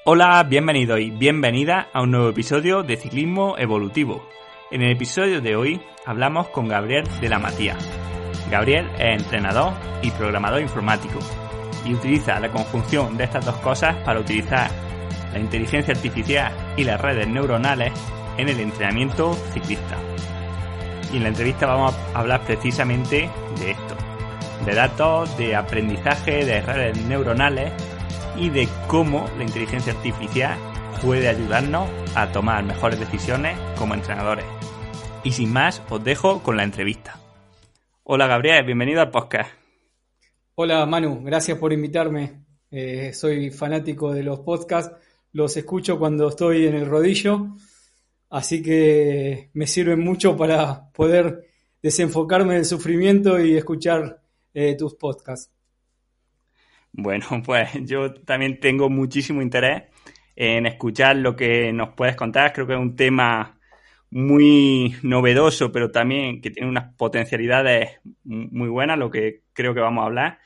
Hola, bienvenido y bienvenida a un nuevo episodio de Ciclismo Evolutivo. En el episodio de hoy hablamos con Gabriel de la Matía. Gabriel es entrenador y programador informático y utiliza la conjunción de estas dos cosas para utilizar la inteligencia artificial y las redes neuronales en el entrenamiento ciclista. Y en la entrevista vamos a hablar precisamente de esto, de datos, de aprendizaje, de redes neuronales y de cómo la inteligencia artificial puede ayudarnos a tomar mejores decisiones como entrenadores. Y sin más, os dejo con la entrevista. Hola Gabriel, bienvenido al podcast. Hola Manu, gracias por invitarme. Soy fanático de los podcasts, los escucho cuando estoy en el rodillo, así que me sirven mucho para poder desenfocarme del sufrimiento y escuchar tus podcasts. Bueno, pues yo también tengo muchísimo interés en escuchar lo que nos puedes contar. Creo que es un tema muy novedoso, pero también que tiene unas potencialidades muy buenas, lo que creo que vamos a hablar.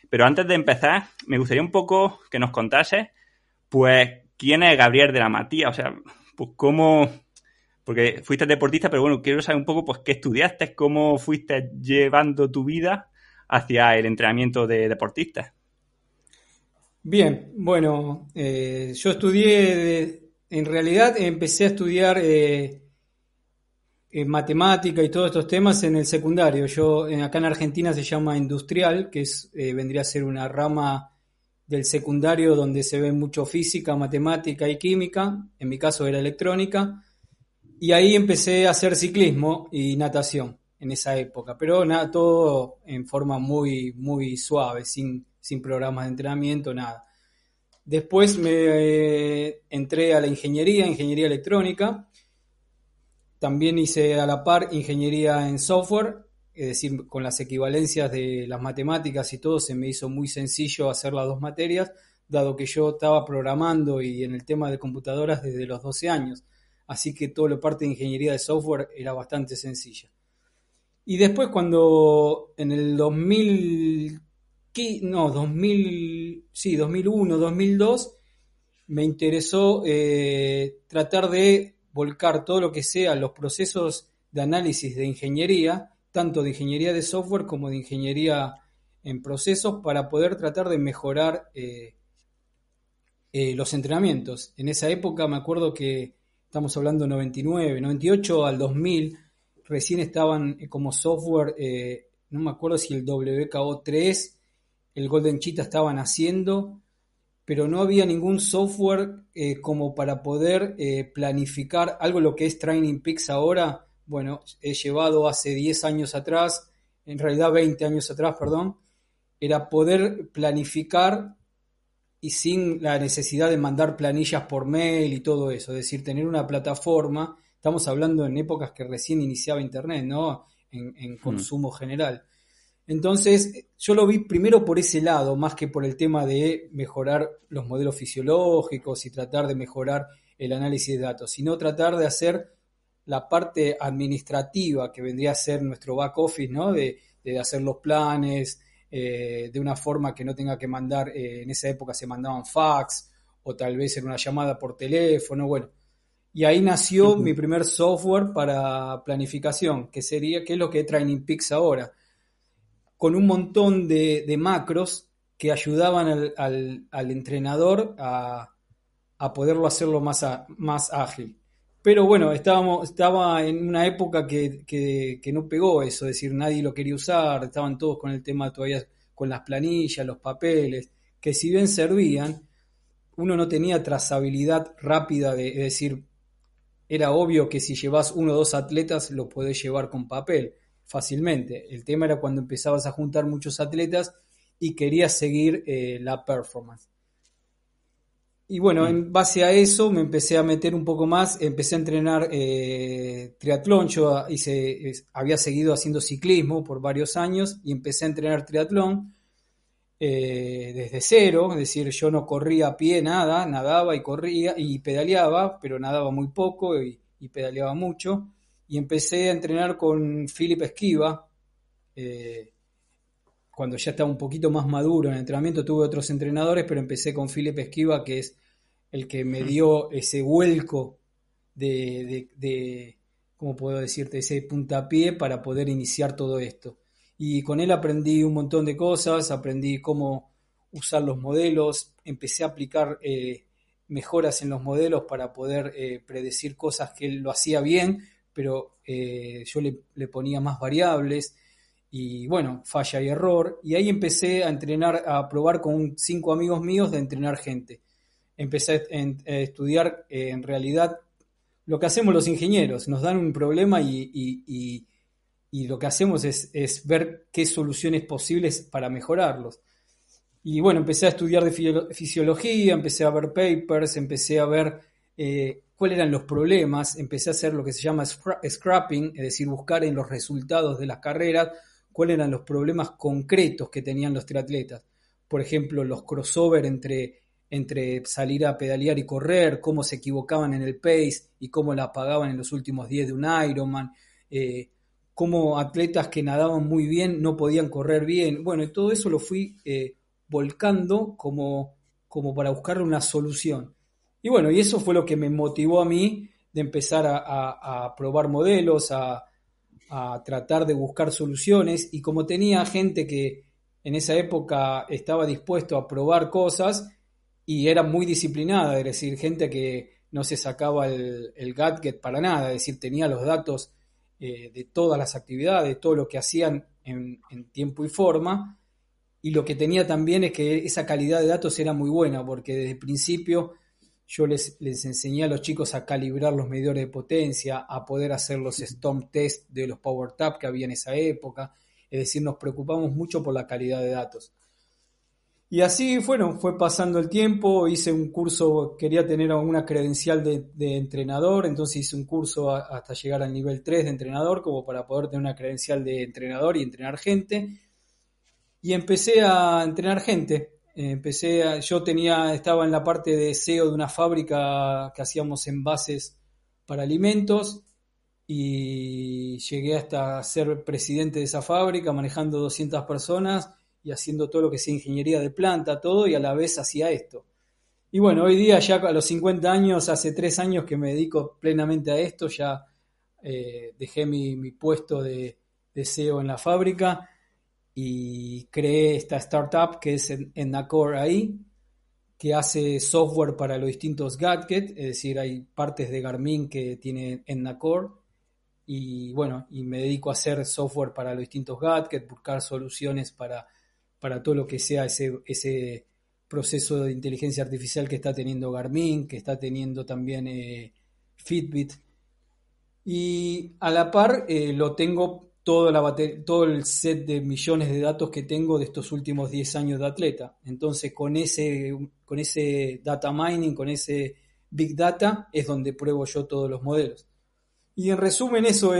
Pero antes de empezar, me gustaría un poco que nos contases, pues, quién es Gabriel de la Matía, o sea, pues cómo, porque fuiste deportista, pero bueno, quiero saber un poco, pues, qué estudiaste, cómo fuiste llevando tu vida hacia el entrenamiento de deportistas. Bien, bueno, yo en realidad empecé a estudiar matemática y todos estos temas en el secundario. Acá en Argentina se llama industrial, que vendría a ser una rama del secundario donde se ve mucho física, matemática y química. En mi caso era electrónica. Y ahí empecé a hacer ciclismo y natación en esa época, pero nada, todo en forma muy, muy suave, sin programas de entrenamiento, nada. Después entré a la ingeniería electrónica. También hice a la par ingeniería en software, es decir, con las equivalencias de las matemáticas y todo, se me hizo muy sencillo hacer las dos materias, dado que yo estaba programando y en el tema de computadoras desde los 12 años. Así que toda la parte de ingeniería de software era bastante sencilla. Y después cuando en el 2001, 2002, me interesó tratar de volcar todo lo que sea los procesos de análisis de ingeniería, tanto de ingeniería de software como de ingeniería en procesos, para poder tratar de mejorar los entrenamientos. En esa época me acuerdo que estamos hablando 99, 98 al 2000, recién estaban como software, no me acuerdo si el WKO3, el Golden Cheetah estaban haciendo, pero no había ningún software como para poder planificar algo lo que es Training Peaks ahora. Bueno, he llevado hace 10 años atrás, en realidad 20 años atrás, perdón, era poder planificar y sin la necesidad de mandar planillas por mail y todo eso, es decir, tener una plataforma. Estamos hablando en épocas que recién iniciaba Internet, ¿no? En consumo general. Entonces, yo lo vi primero por ese lado, más que por el tema de mejorar los modelos fisiológicos y tratar de mejorar el análisis de datos, sino tratar de hacer la parte administrativa que vendría a ser nuestro back office, ¿no? De hacer los planes de una forma que no tenga que mandar, en esa época se mandaban fax o tal vez en una llamada por teléfono, bueno. Y ahí nació mi primer software para planificación, que es lo que es Training Peaks ahora, con un montón de macros que ayudaban al entrenador a poderlo hacerlo más ágil. Pero bueno, estaba en una época que no pegó eso, es decir, nadie lo quería usar, estaban todos con el tema todavía con las planillas, los papeles, que si bien servían, uno no tenía trazabilidad rápida, es decir, era obvio que si llevas uno o dos atletas lo podés llevar con papel fácilmente. El tema era cuando empezabas a juntar muchos atletas y querías seguir la performance. Y bueno, en base a eso me empecé a meter un poco más, empecé a entrenar triatlón. Yo había seguido haciendo ciclismo por varios años y empecé a entrenar triatlón desde cero, es decir, yo no corría a pie nada, nadaba y corría y pedaleaba, pero nadaba muy poco y pedaleaba mucho. Y empecé a entrenar con Philip Esquiva. eh, Cuando ya estaba un poquito más maduro en el entrenamiento tuve otros entrenadores, pero empecé con Philip Esquiva, que es el que me dio ese vuelco ¿cómo puedo decirte? Ese puntapié para poder iniciar todo esto. Y con él aprendí un montón de cosas, aprendí cómo usar los modelos, empecé a aplicar mejoras en los modelos para poder predecir cosas que él lo hacía bien, pero yo le ponía más variables y bueno, falla y error. Y ahí empecé a entrenar, a probar con 5 amigos míos de entrenar gente. Empecé a estudiar en realidad lo que hacemos los ingenieros, nos dan un problema y lo que hacemos es ver qué soluciones posibles para mejorarlos. Y bueno, empecé a estudiar de fisiología, empecé a ver papers, empecé a ver cuáles eran los problemas, empecé a hacer lo que se llama scrapping, es decir, buscar en los resultados de las carreras cuáles eran los problemas concretos que tenían los triatletas. Por ejemplo, los crossover entre salir a pedalear y correr, cómo se equivocaban en el pace y cómo la apagaban en los últimos 10 de un Ironman, cómo atletas que nadaban muy bien no podían correr bien. Bueno, y todo eso lo fui volcando como para buscarle una solución. Y bueno, y eso fue lo que me motivó a mí de empezar a probar modelos, a tratar de buscar soluciones, y como tenía gente que en esa época estaba dispuesto a probar cosas y era muy disciplinada, es decir, gente que no se sacaba el gadget para nada, es decir, tenía los datos de todas las actividades, de todo lo que hacían en tiempo y forma. Y lo que tenía también es que esa calidad de datos era muy buena, porque desde el principio yo les enseñé a los chicos a calibrar los medidores de potencia, a poder hacer los Storm Test de los Power Tap que había en esa época. Es decir, nos preocupamos mucho por la calidad de datos. Y así, bueno, fue pasando el tiempo, hice un curso, quería tener una credencial de entrenador, entonces hice un curso hasta llegar al nivel 3 de entrenador, como para poder tener una credencial de entrenador y entrenar gente. Y empecé a entrenar gente. Estaba en la parte de SEO de una fábrica que hacíamos envases para alimentos y llegué hasta ser presidente de esa fábrica, manejando 200 personas y haciendo todo lo que sea ingeniería de planta, todo, y a la vez hacía esto. Y bueno, hoy día ya a los 50 años, hace 3 años que me dedico plenamente a esto, ya dejé mi puesto de SEO en la fábrica y creé esta startup que es Ennacor AI, que hace software para los distintos gadgets, es decir, hay partes de Garmin que tiene Ennacor, y bueno, y me dedico a hacer software para los distintos gadgets, buscar soluciones para todo lo que sea ese proceso de inteligencia artificial que está teniendo Garmin, que está teniendo también Fitbit. Y a la par lo tengo todo el set de millones de datos que tengo de estos últimos 10 años de atleta. Entonces con ese data mining, con ese big data, es donde pruebo yo todos los modelos. Y en resumen eso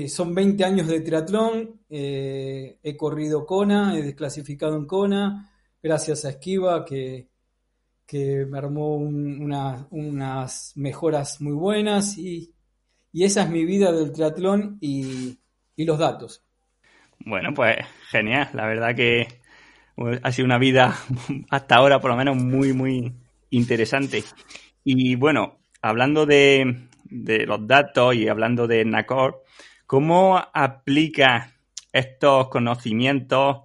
son 20 años de triatlón, he corrido Kona, he desclasificado en Kona, gracias a Esquiva que me armó unas mejoras muy buenas, y esa es mi vida del triatlón y los datos. Bueno, pues genial, la verdad que ha sido una vida hasta ahora por lo menos muy, muy interesante. Y bueno, hablando de los datos y hablando de Ennacor, ¿cómo aplicas estos conocimientos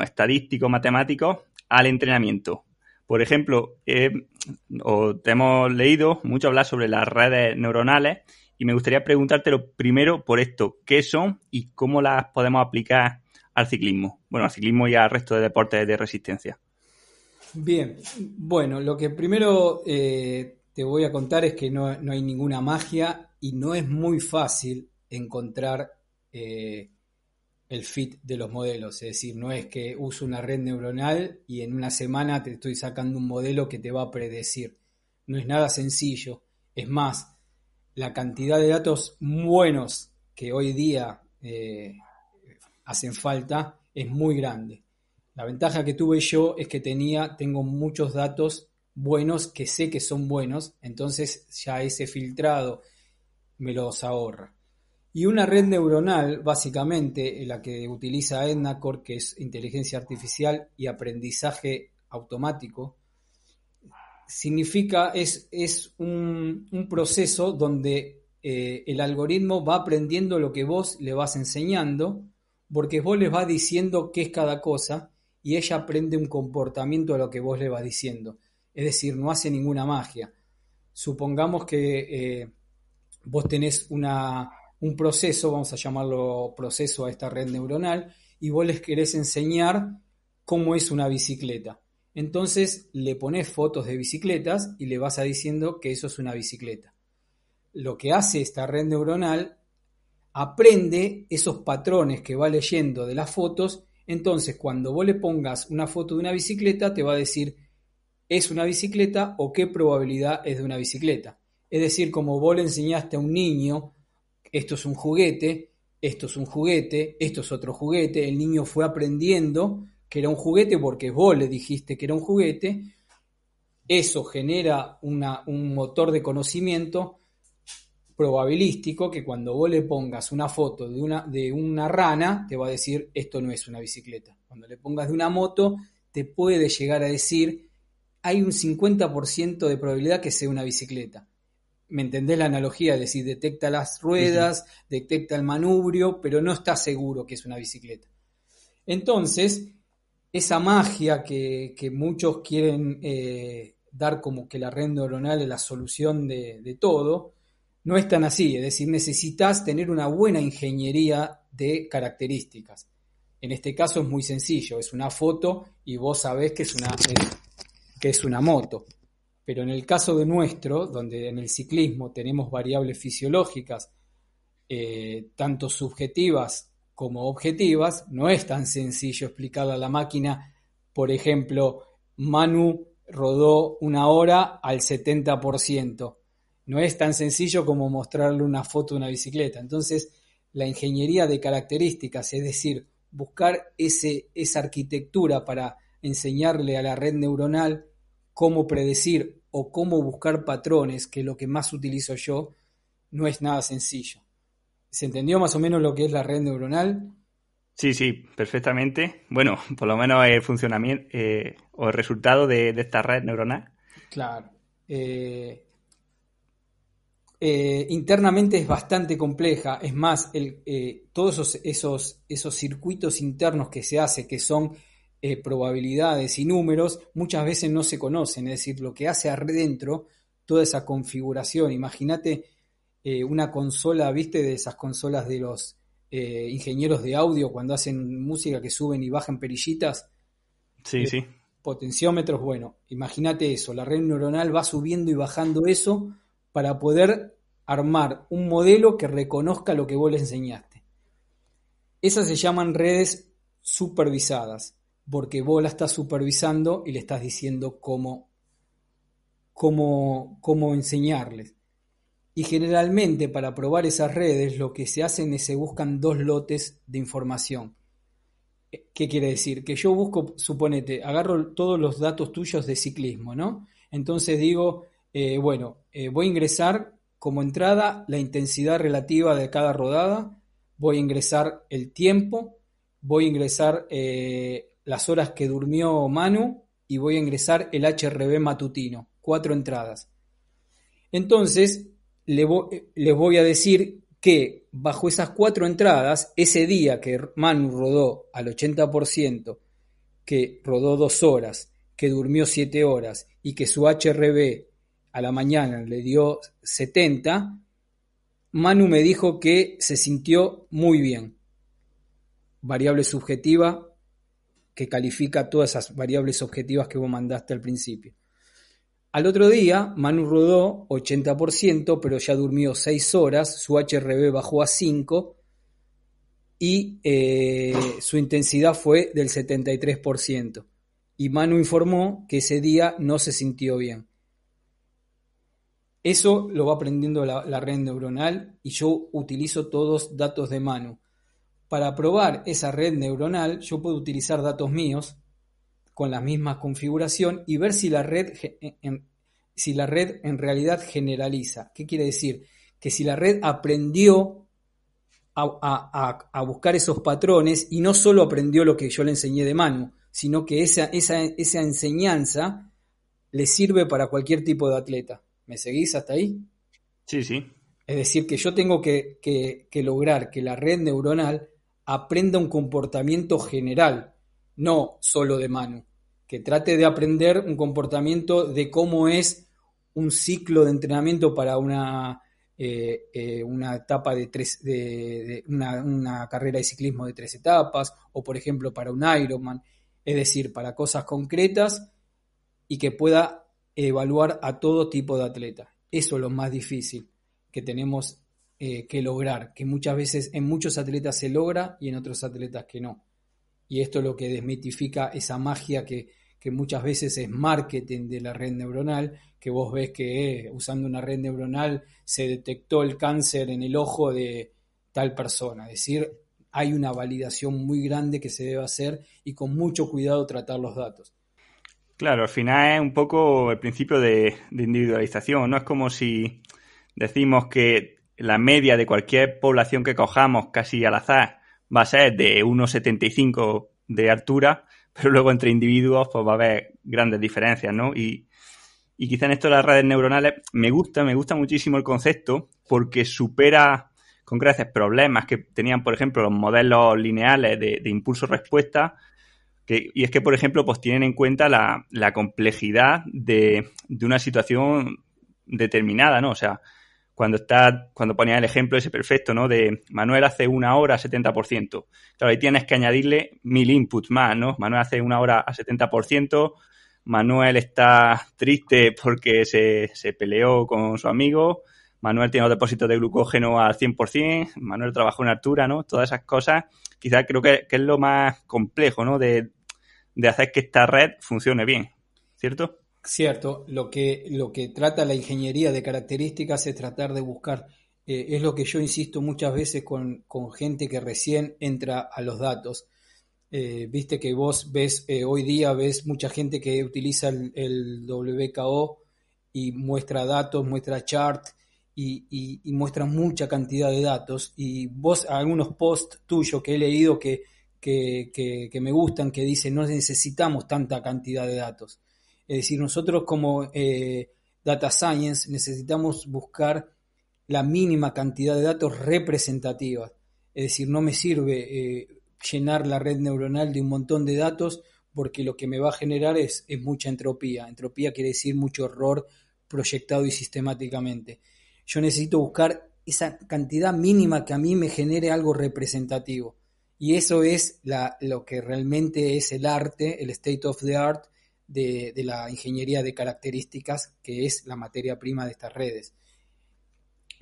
estadísticos, matemáticos al entrenamiento? Por ejemplo, te hemos leído mucho hablar sobre las redes neuronales y me gustaría preguntártelo primero por esto, ¿qué son y cómo las podemos aplicar al ciclismo? Bueno, al ciclismo y al resto de deportes de resistencia. Bien, bueno, lo que primero te voy a contar es que no hay ninguna magia y no es muy fácil encontrar el fit de los modelos, es decir, no es que uso una red neuronal y en una semana te estoy sacando un modelo que te va a predecir. No es nada sencillo. Es más, la cantidad de datos buenos que hoy día hacen falta es muy grande. La ventaja que tuve yo es que tengo muchos datos buenos que sé que son buenos, entonces ya ese filtrado me los ahorra. Y una red neuronal, básicamente, la que utiliza Ennacor, que es inteligencia artificial y aprendizaje automático, significa, es un proceso donde el algoritmo va aprendiendo lo que vos le vas enseñando, porque vos les vas diciendo qué es cada cosa y ella aprende un comportamiento a lo que vos le vas diciendo. Es decir, no hace ninguna magia. Supongamos que vos tenés un proceso, vamos a llamarlo proceso a esta red neuronal, y vos les querés enseñar cómo es una bicicleta. Entonces le pones fotos de bicicletas y le vas a diciendo que eso es una bicicleta. Lo que hace esta red neuronal, aprende esos patrones que va leyendo de las fotos. Entonces cuando vos le pongas una foto de una bicicleta, te va a decir ¿es una bicicleta o qué probabilidad es de una bicicleta? Es decir, como vos le enseñaste a un niño, esto es un juguete, esto es un juguete, esto es otro juguete, el niño fue aprendiendo que era un juguete porque vos le dijiste que era un juguete, eso genera un motor de conocimiento probabilístico que cuando vos le pongas una foto de una rana, te va a decir esto no es una bicicleta. Cuando le pongas de una moto, te puede llegar a decir hay un 50% de probabilidad que sea una bicicleta. ¿Me entendés la analogía? Es decir, detecta las ruedas, sí. Detecta el manubrio, pero no está seguro que es una bicicleta. Entonces, esa magia que muchos quieren dar como que la red neuronal es la solución de todo, no es tan así. Es decir, necesitas tener una buena ingeniería de características. En este caso es muy sencillo, es una foto y vos sabés que es una moto. Pero en el caso de nuestro, donde en el ciclismo tenemos variables fisiológicas, tanto subjetivas como objetivas, no es tan sencillo explicarle a la máquina, por ejemplo, Manu rodó 1 hora al 70%. No es tan sencillo como mostrarle una foto de una bicicleta. Entonces, la ingeniería de características, es decir, buscar esa arquitectura para enseñarle a la red neuronal cómo predecir o cómo buscar patrones, que es lo que más utilizo yo, no es nada sencillo. ¿Se entendió más o menos lo que es la red neuronal? Sí, perfectamente. Bueno, por lo menos el funcionamiento o el resultado de esta red neuronal. Claro. Internamente es bastante compleja. Es más, todos esos circuitos internos que se hace, que son probabilidades y números, muchas veces no se conocen. Es decir, lo que hace adentro, toda esa configuración. Imagínate una consola, ¿viste? De esas consolas de los ingenieros de audio cuando hacen música que suben y bajan perillitas. Sí. Potenciómetros, bueno, imagínate eso. La red neuronal va subiendo y bajando eso para poder armar un modelo que reconozca lo que vos le enseñaste. Esas se llaman redes supervisadas, porque vos la estás supervisando y le estás diciendo cómo enseñarles. Y generalmente para probar esas redes lo que se hacen es se buscan 2 lotes de información. ¿Qué quiere decir? Que yo busco, suponete, agarro todos los datos tuyos de ciclismo, ¿no? Entonces digo, voy a ingresar como entrada la intensidad relativa de cada rodada, voy a ingresar el tiempo, voy a ingresar las horas que durmió Manu y voy a ingresar el HRV matutino, 4 entradas. Entonces, les voy a decir que bajo esas 4 entradas, ese día que Manu rodó al 80%, que rodó 2 horas, que durmió 7 horas y que su HRV a la mañana le dio 70, Manu me dijo que se sintió muy bien. Variable subjetiva que califica todas esas variables objetivas que vos mandaste al principio. Al otro día, Manu rodó 80%, pero ya durmió 6 horas, su HRV bajó a 5 y su intensidad fue del 73%. Y Manu informó que ese día no se sintió bien. Eso lo va aprendiendo la red neuronal y yo utilizo todos datos de Manu. Para probar esa red neuronal, yo puedo utilizar datos míos con la misma configuración y ver si la red en realidad generaliza. ¿Qué quiere decir? Que si la red aprendió a buscar esos patrones y no solo aprendió lo que yo le enseñé de Manu, sino que esa enseñanza le sirve para cualquier tipo de atleta. ¿Me seguís hasta ahí? Sí, sí. Es decir, que yo tengo que lograr que la red neuronal aprenda un comportamiento general, no solo de Manu, que trate de aprender un comportamiento de cómo es un ciclo de entrenamiento para una etapa una carrera de ciclismo de 3 etapas, o por ejemplo para un Ironman, es decir, para cosas concretas y que pueda evaluar a todo tipo de atleta. Eso es lo más difícil que tenemos que lograr, que muchas veces en muchos atletas se logra y en otros atletas que no. Y esto es lo que desmitifica esa magia que muchas veces es marketing de la red neuronal, que vos ves que usando una red neuronal se detectó el cáncer en el ojo de tal persona. Es decir, hay una validación muy grande que se debe hacer y con mucho cuidado tratar los datos. Claro, al final es un poco el principio de individualización, ¿no? Es como si decimos que la media de cualquier población que cojamos casi al azar va a ser de 1,75 de altura, pero luego entre individuos pues va a haber grandes diferencias, ¿no? Y quizá en esto de las redes neuronales me gusta muchísimo el concepto porque supera con creces problemas que tenían, por ejemplo, los modelos lineales de impulso-respuesta. Y es que, por ejemplo, pues tienen en cuenta la complejidad de una situación determinada, ¿no? O sea, cuando ponía el ejemplo ese perfecto, ¿no? De Manuel hace 1 hora a 70%. Claro, ahí tienes que añadirle 1000 inputs más, ¿no? Manuel hace 1 hora a 70%. Manuel está triste porque se peleó con su amigo. Manuel tiene los depósitos de glucógeno al 100%. Manuel trabajó en altura, ¿no? Todas esas cosas, quizás creo que es lo más complejo, ¿no? De hacer que esta red funcione bien, ¿cierto? Cierto, lo que trata la ingeniería de características es tratar de buscar, es lo que yo insisto muchas veces con gente que recién entra a los datos. Viste que vos ves, hoy día ves mucha gente que utiliza el WKO y muestra datos, muestra chart y muestra mucha cantidad de datos. Y vos, algunos posts tuyos que he leído que me gustan, que dicen no necesitamos tanta cantidad de datos. Es decir, nosotros como Data Science necesitamos buscar la mínima cantidad de datos representativas. Es decir, no me sirve llenar la red neuronal de un montón de datos porque lo que me va a generar es mucha entropía. Entropía quiere decir mucho error proyectado y sistemáticamente. Yo necesito buscar esa cantidad mínima que a mí me genere algo representativo. Y eso es lo que realmente es el arte, el state of the art de la ingeniería de características, que es la materia prima de estas redes.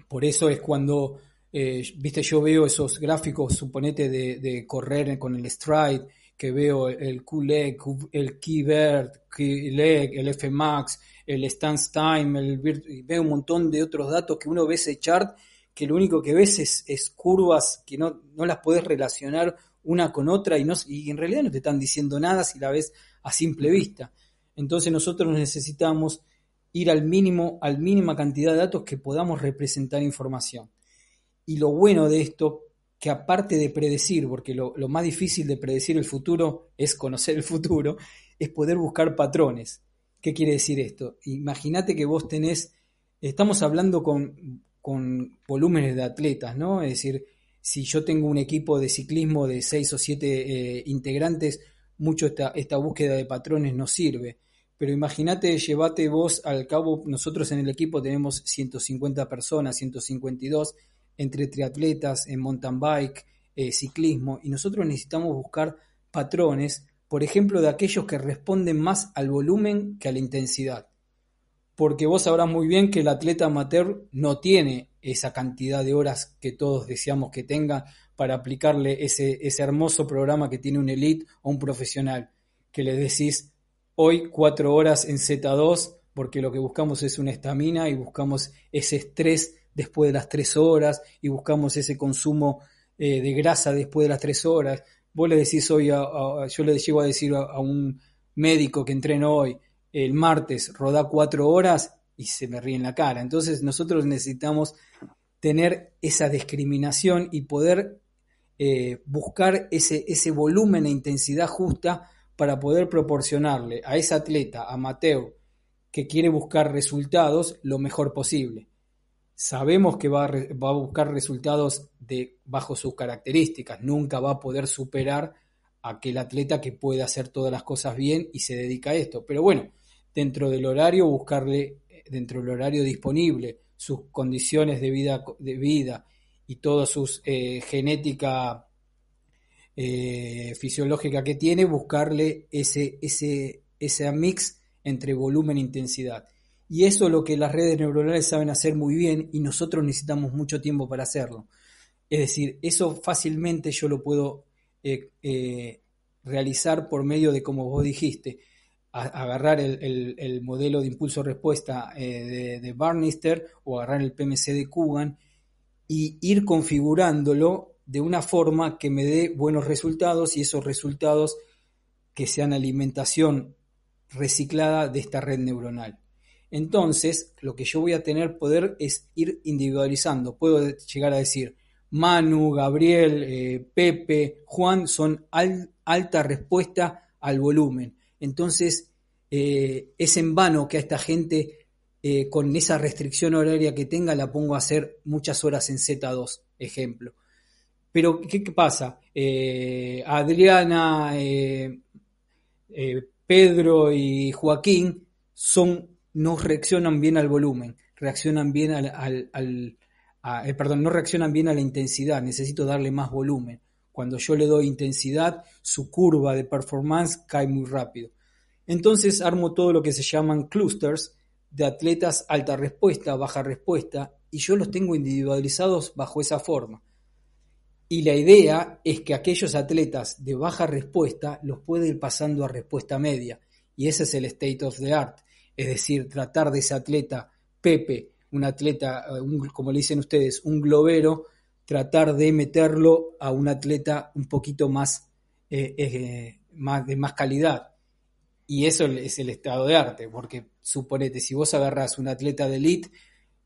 Por eso es cuando, viste, yo veo esos gráficos, suponete, de correr con el stride, que veo el Q-leg, el Key-leg, el F-max, el stance time, y veo un montón de otros datos que uno ve ese chart, que lo único que ves es curvas que no las podés relacionar una con otra y en realidad no te están diciendo nada si la ves a simple vista. Entonces nosotros necesitamos ir al mínima cantidad de datos que podamos representar información. Y lo bueno de esto, que aparte de predecir, porque lo más difícil de predecir el futuro es conocer el futuro, es poder buscar patrones. ¿Qué quiere decir esto? Imagínate que vos estamos hablando con volúmenes de atletas, ¿no? Es decir, si yo tengo un equipo de ciclismo de 6 o 7 integrantes, mucho esta búsqueda de patrones no sirve. Pero imagínate, llevate vos al cabo, nosotros en el equipo tenemos 150 personas, 152, entre triatletas, en mountain bike, ciclismo, y nosotros necesitamos buscar patrones, por ejemplo, de aquellos que responden más al volumen que a la intensidad. Porque vos sabrás muy bien que el atleta amateur no tiene esa cantidad de horas que todos deseamos que tenga para aplicarle ese hermoso programa que tiene un elite o un profesional, que le decís hoy 4 horas en Z2, porque lo que buscamos es una estamina y buscamos ese estrés después de las 3 horas y buscamos ese consumo de grasa después de las 3 horas. Vos le decís hoy, yo le llego a decir a un médico que entreno hoy, el martes rodá 4 horas y se me ríe en la cara. Entonces nosotros necesitamos tener esa discriminación y poder buscar ese volumen e intensidad justa para poder proporcionarle a ese atleta amateur que quiere buscar resultados lo mejor posible. Sabemos que va a buscar resultados bajo sus características, nunca va a poder superar a aquel atleta que puede hacer todas las cosas bien y se dedica a esto. Pero bueno, dentro del horario, buscarle, dentro del horario disponible, sus condiciones de vida y toda su genética fisiológica que tiene, buscarle ese mix entre volumen e intensidad. Y eso es lo que las redes neuronales saben hacer muy bien y nosotros necesitamos mucho tiempo para hacerlo. Es decir, eso fácilmente yo lo puedo realizar por medio de, como vos dijiste, agarrar el modelo de impulso-respuesta de Barnister o agarrar el PMC de Coogan y ir configurándolo de una forma que me dé buenos resultados y esos resultados que sean alimentación reciclada de esta red neuronal. Entonces, lo que yo voy a tener poder es ir individualizando. Puedo llegar a decir, Manu, Gabriel, Pepe, Juan son alta respuesta al volumen. Entonces, es en vano que a esta gente, con esa restricción horaria que tenga, la pongo a hacer muchas horas en Z2, ejemplo. Pero, ¿qué pasa? Adriana, Pedro y Joaquín no reaccionan bien al volumen, reaccionan bien no reaccionan bien a la intensidad, necesito darle más volumen. Cuando yo le doy intensidad, su curva de performance cae muy rápido. Entonces armo todo lo que se llaman clusters de atletas alta respuesta, baja respuesta, y yo los tengo individualizados bajo esa forma. Y la idea es que aquellos atletas de baja respuesta los puede ir pasando a respuesta media. Y ese es el state of the art. Es decir, tratar de ese atleta Pepe, un atleta, como le dicen ustedes, un globero, tratar de meterlo a un atleta un poquito más de más calidad. Y eso es el estado de arte, porque suponete, si vos agarrás un atleta de elite,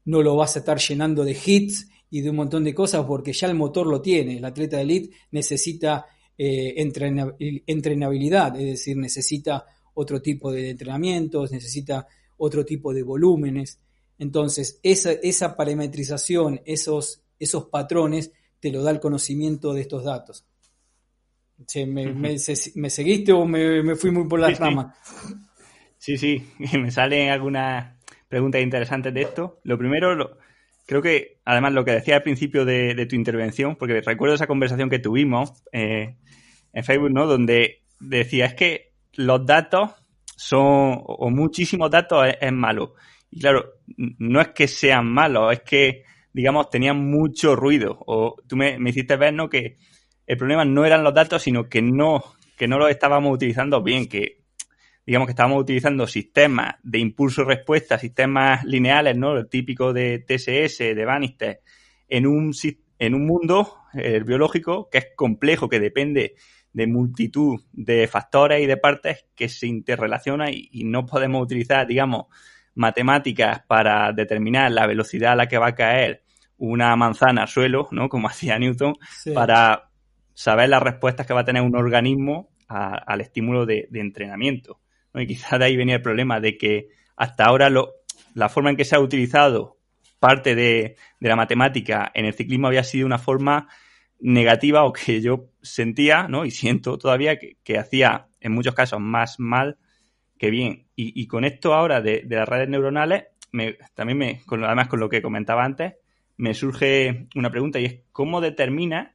no lo vas a estar llenando de hits y de un montón de cosas porque ya el motor lo tiene. El atleta de elite necesita entrenabilidad, es decir, necesita otro tipo de entrenamientos, necesita otro tipo de volúmenes. Entonces, esa parametrización, esos patrones, te lo da el conocimiento de estos datos. Che, ¿me seguiste o me fui muy por las ramas? Sí, me salen algunas preguntas interesantes de esto. Lo primero, creo que además lo que decía al principio de tu intervención, porque recuerdo esa conversación que tuvimos en Facebook, ¿no? Donde decía, es que los datos o muchísimos datos es malo. Y claro, no es que sean malos, es que, digamos, tenían mucho ruido. O tú me hiciste ver, ¿no?, que el problema no eran los datos, sino que no los estábamos utilizando bien, que digamos que estábamos utilizando sistemas de impulso-respuesta, sistemas lineales, ¿no?, el típico de TSS, de Bannister, en un mundo biológico que es complejo, que depende de multitud de factores y de partes que se interrelacionan y no podemos utilizar, digamos, matemáticas para determinar la velocidad a la que va a caer una manzana al suelo, ¿no?, como hacía Newton, sí, para saber las respuestas que va a tener un organismo al estímulo de entrenamiento, ¿no? Y quizás de ahí venía el problema de que hasta ahora la forma en que se ha utilizado parte de la matemática en el ciclismo había sido una forma negativa, o que yo sentía, ¿no?, y siento todavía que hacía en muchos casos más mal que bien. Y con esto ahora de las redes neuronales, además con lo que comentaba antes, me surge una pregunta, y es ¿cómo determina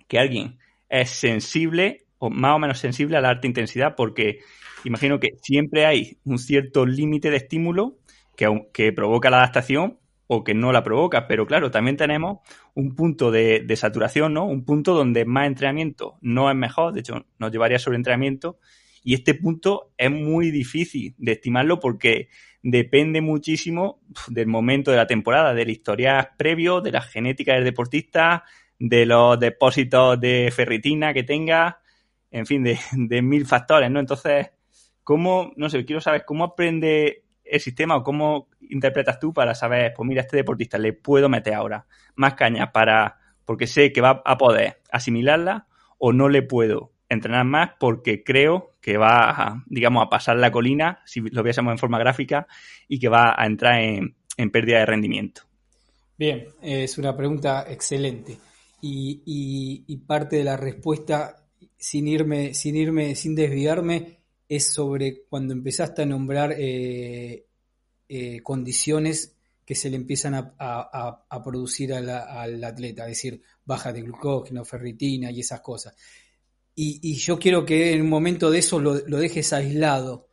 que alguien es sensible o más o menos sensible a la alta intensidad? Porque imagino que siempre hay un cierto límite de estímulo que provoca la adaptación o que no la provoca, pero claro, también tenemos un punto de saturación, ¿no?, un punto donde más entrenamiento no es mejor, de hecho nos llevaría sobre entrenamiento, y este punto es muy difícil de estimarlo porque depende muchísimo del momento de la temporada, del historial previo, de la genética del deportista, de los depósitos de ferritina que tenga, en fin, de mil factores, ¿no? Entonces, quiero saber cómo aprende el sistema o cómo interpretas tú para saber, pues mira, a este deportista le puedo meter ahora más caña porque sé que va a poder asimilarla, o no le puedo entrenar más porque creo que va a, digamos, a pasar la colina, si lo viésemos en forma gráfica, y que va a entrar en pérdida de rendimiento. Bien, es una pregunta excelente. Y parte de la respuesta, sin desviarme, es sobre cuando empezaste a nombrar condiciones que se le empiezan a producir al atleta, es decir, baja de glucógeno, ferritina y esas cosas. Y yo quiero que en un momento de eso lo dejes aislado.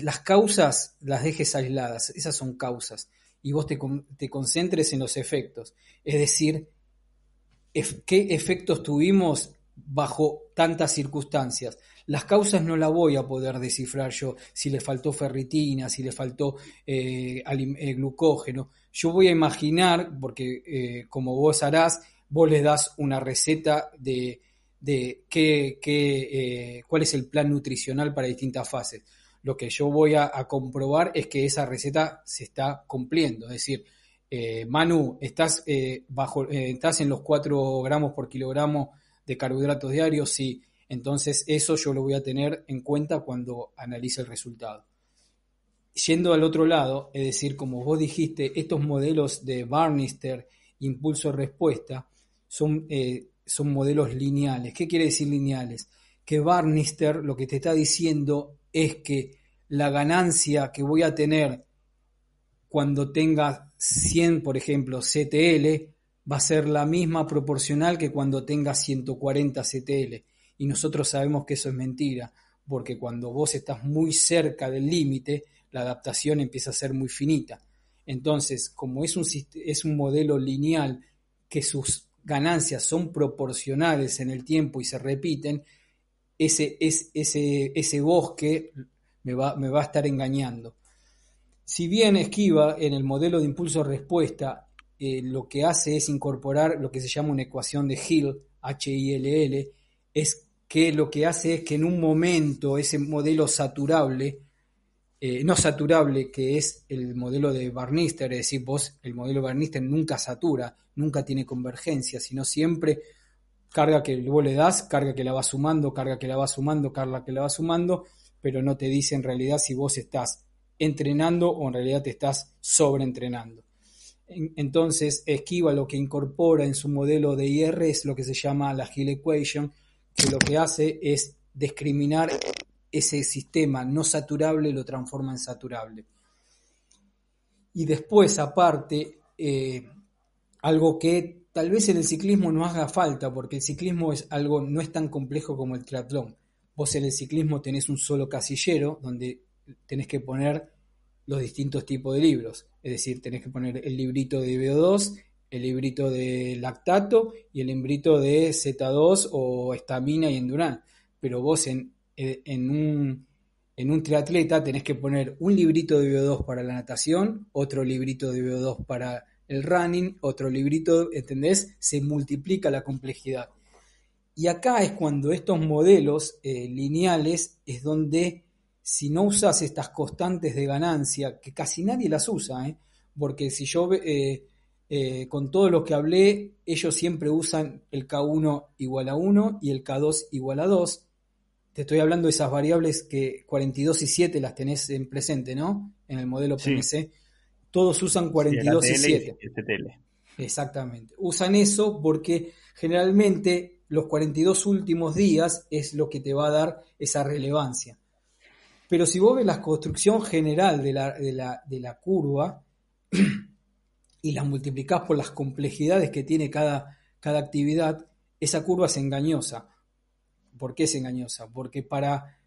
Las causas las dejes aisladas, esas son causas. Y vos te concentres en los efectos. Es decir, qué efectos tuvimos bajo tantas circunstancias. Las causas no las voy a poder descifrar yo, si le faltó ferritina, si le faltó glucógeno. Yo voy a imaginar, porque como vos harás, vos les das una receta de cuál es el plan nutricional para distintas fases. Lo que yo voy a comprobar es que esa receta se está cumpliendo. Es decir, Manu, estás en los 4 gramos por kilogramo de carbohidratos diarios, sí. Entonces eso yo lo voy a tener en cuenta cuando analice el resultado. Yendo al otro lado, es decir, como vos dijiste, estos modelos de Bannister, impulso-respuesta, son modelos lineales. ¿Qué quiere decir lineales? Que Bannister lo que te está diciendo es que la ganancia que voy a tener cuando tenga 100, por ejemplo, CTL, va a ser la misma proporcional que cuando tenga 140 CTL. Y nosotros sabemos que eso es mentira, porque cuando vos estás muy cerca del límite, la adaptación empieza a ser muy finita. Entonces, como es un modelo lineal que sus ganancias son proporcionales en el tiempo y se repiten, ese bosque me va a estar engañando. Si bien Esquiva en el modelo de impulso-respuesta lo que hace es incorporar lo que se llama una ecuación de Hill, H-I-L-L, es que lo que hace es que en un momento ese modelo saturable, no saturable, que es el modelo de Bannister, es decir, el modelo de Bannister nunca satura, nunca tiene convergencia, sino siempre carga que vos le das, carga que la va sumando, carga que la va sumando, carga que la va sumando, pero no te dice en realidad si vos estás entrenando o en realidad te estás sobreentrenando. Entonces, Esquiva lo que incorpora en su modelo de IR es lo que se llama la Hill Equation, que lo que hace es discriminar ese sistema no saturable, lo transforma en saturable. Y después, aparte, algo que tal vez en el ciclismo no haga falta, porque el ciclismo no es tan complejo como el triatlón. Vos en el ciclismo tenés un solo casillero donde tenés que poner los distintos tipos de libros. Es decir, tenés que poner el librito de VO2, el librito de lactato y el librito de Z2 o estamina y endurance. Pero vos en un triatleta tenés que poner un librito de VO2 para la natación, otro librito de VO2 para el running, otro librito, ¿entendés? Se multiplica la complejidad. Y acá es cuando estos modelos lineales es donde, si no usas estas constantes de ganancia, que casi nadie las usa, porque si yo, con todos los que hablé, ellos siempre usan el K1 igual a 1 y el K2 igual a 2. Te estoy hablando de esas variables que 42 y 7 las tenés en presente, ¿no? En el modelo PMC. Sí. Todos usan 42 y 7. Exactamente. Usan eso porque generalmente los 42 últimos días es lo que te va a dar esa relevancia. Pero si vos ves la construcción general de la curva y la multiplicás por las complejidades que tiene cada actividad, esa curva es engañosa. ¿Por qué es engañosa? Porque para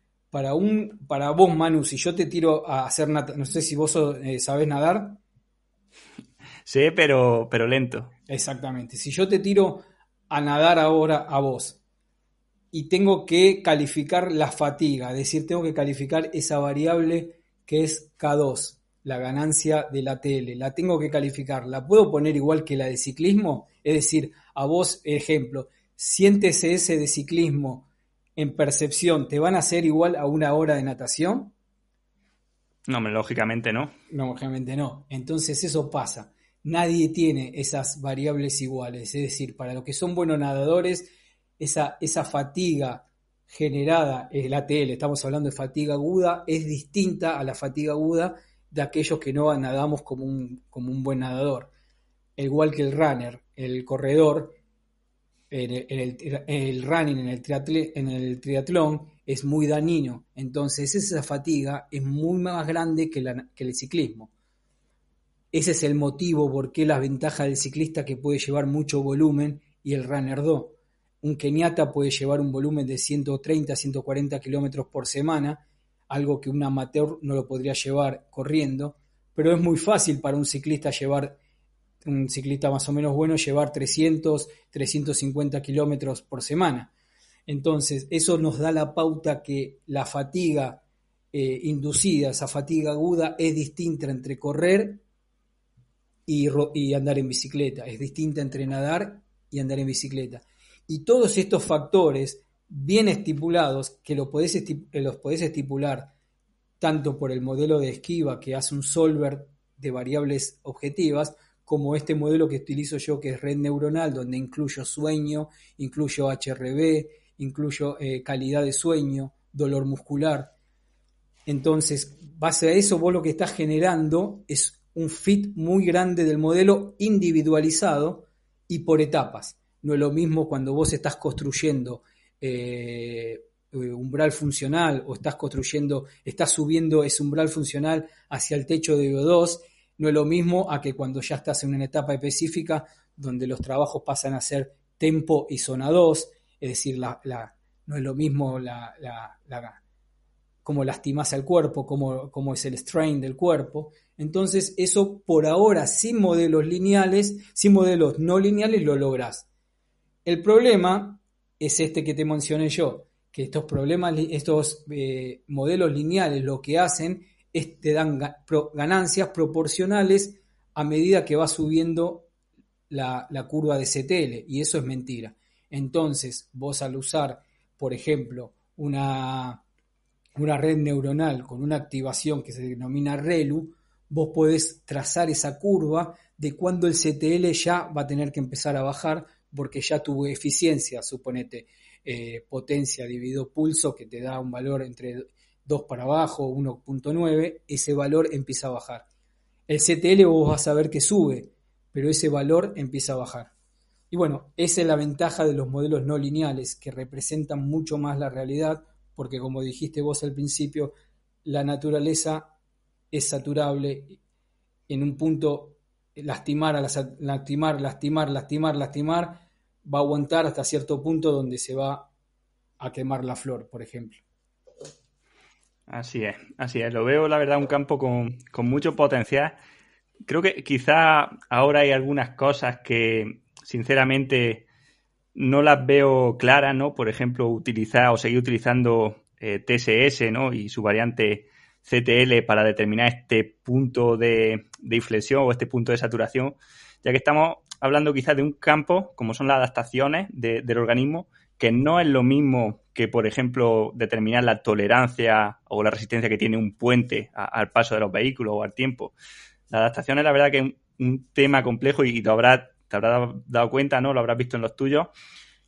vos, Manu, si yo te tiro a hacer no sé si vos sabés nadar. Sí, pero lento. Exactamente. Si yo te tiro a nadar ahora a vos y tengo que calificar la fatiga, es decir, tengo que calificar esa variable que es K2, la ganancia del ATL, la tengo que calificar. ¿La puedo poner igual que la de ciclismo? Es decir, a vos, ejemplo, 100 TCS de ciclismo en percepción, ¿te van a hacer igual a una hora de natación? No, lógicamente no. No, lógicamente no. Entonces eso pasa. Nadie tiene esas variables iguales. Es decir, para los que son buenos nadadores, esa fatiga generada, el ATL, estamos hablando de fatiga aguda, es distinta a la fatiga aguda de aquellos que no nadamos como un buen nadador. Igual que el runner, el corredor, el running en el triatlón es muy dañino, entonces esa fatiga es muy más grande que el ciclismo. Ese es el motivo por qué la ventaja del ciclista que puede llevar mucho volumen y el runner no. Un keniata puede llevar un volumen de 130 a 140 kilómetros por semana, algo que un amateur no lo podría llevar corriendo, pero es muy fácil para un ciclista más o menos bueno, llevar 300, 350 kilómetros por semana. Entonces, eso nos da la pauta que la fatiga inducida, esa fatiga aguda, es distinta entre correr y andar en bicicleta, es distinta entre nadar y andar en bicicleta. Y todos estos factores bien estipulados, que los podés estipular tanto por el modelo de esquiva que hace un solver de variables objetivas, como este modelo que utilizo yo, que es red neuronal, donde incluyo sueño, incluyo HRV, incluyo calidad de sueño, dolor muscular. Entonces, base a eso, vos lo que estás generando es un fit muy grande del modelo individualizado y por etapas. No es lo mismo cuando vos estás construyendo umbral funcional o estás subiendo ese umbral funcional hacia el techo de VO2, no es lo mismo a que cuando ya estás en una etapa específica donde los trabajos pasan a ser tempo y zona 2, es decir, no es lo mismo cómo lastimás al cuerpo, cómo es el strain del cuerpo. Entonces, eso por ahora, sin modelos no lineales, lo lográs. El problema es este que te mencioné yo, que estos modelos lineales lo que hacen es te dan ganancias proporcionales a medida que va subiendo la curva de CTL, y eso es mentira. Entonces, vos al usar, por ejemplo, una red neuronal con una activación que se denomina ReLU, vos podés trazar esa curva de cuando el CTL ya va a tener que empezar a bajar, porque ya tuvo eficiencia, suponete, potencia dividido pulso, que te da un valor entre 2 para abajo, 1.9, ese valor empieza a bajar. El CTL vos vas a ver que sube, pero ese valor empieza a bajar. Y bueno, esa es la ventaja de los modelos no lineales, que representan mucho más la realidad, porque como dijiste vos al principio, la naturaleza es saturable. En un punto, lastimar, va a aguantar hasta cierto punto donde se va a quemar la flor, por ejemplo. Así es. Lo veo, la verdad, un campo con mucho potencial. Creo que quizá ahora hay algunas cosas que, sinceramente, no las veo claras, ¿no? Por ejemplo, utilizar o seguir utilizando TSS, ¿no? Y su variante CTL para determinar este punto de inflexión o este punto de saturación, ya que estamos hablando quizás de un campo, como son las adaptaciones del organismo, que no es lo mismo que, por ejemplo, determinar la tolerancia o la resistencia que tiene un puente al paso de los vehículos o al tiempo. La adaptación es la verdad que es un tema complejo y te habrás dado cuenta, ¿no? Lo habrás visto en los tuyos,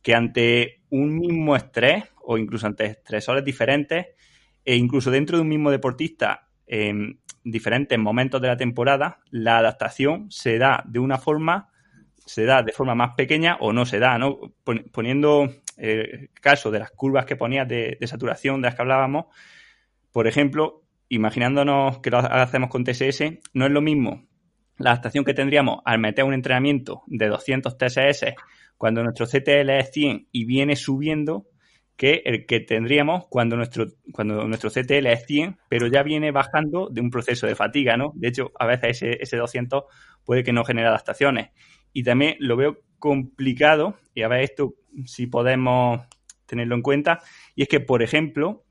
que ante un mismo estrés o incluso ante estresores diferentes e incluso dentro de un mismo deportista en diferentes momentos de la temporada, la adaptación se da de forma más pequeña o no se da, ¿no? Poniendo el caso de las curvas que ponías de saturación de las que hablábamos, por ejemplo, imaginándonos que lo hacemos con TSS, no es lo mismo la adaptación que tendríamos al meter un entrenamiento de 200 TSS cuando nuestro CTL es 100 y viene subiendo, que el que tendríamos cuando nuestro CTL es 100, pero ya viene bajando de un proceso de fatiga, ¿no? De hecho, a veces ese 200 puede que no genere adaptaciones. Y también lo veo complicado, y a ver esto si podemos tenerlo en cuenta, y es que, por ejemplo,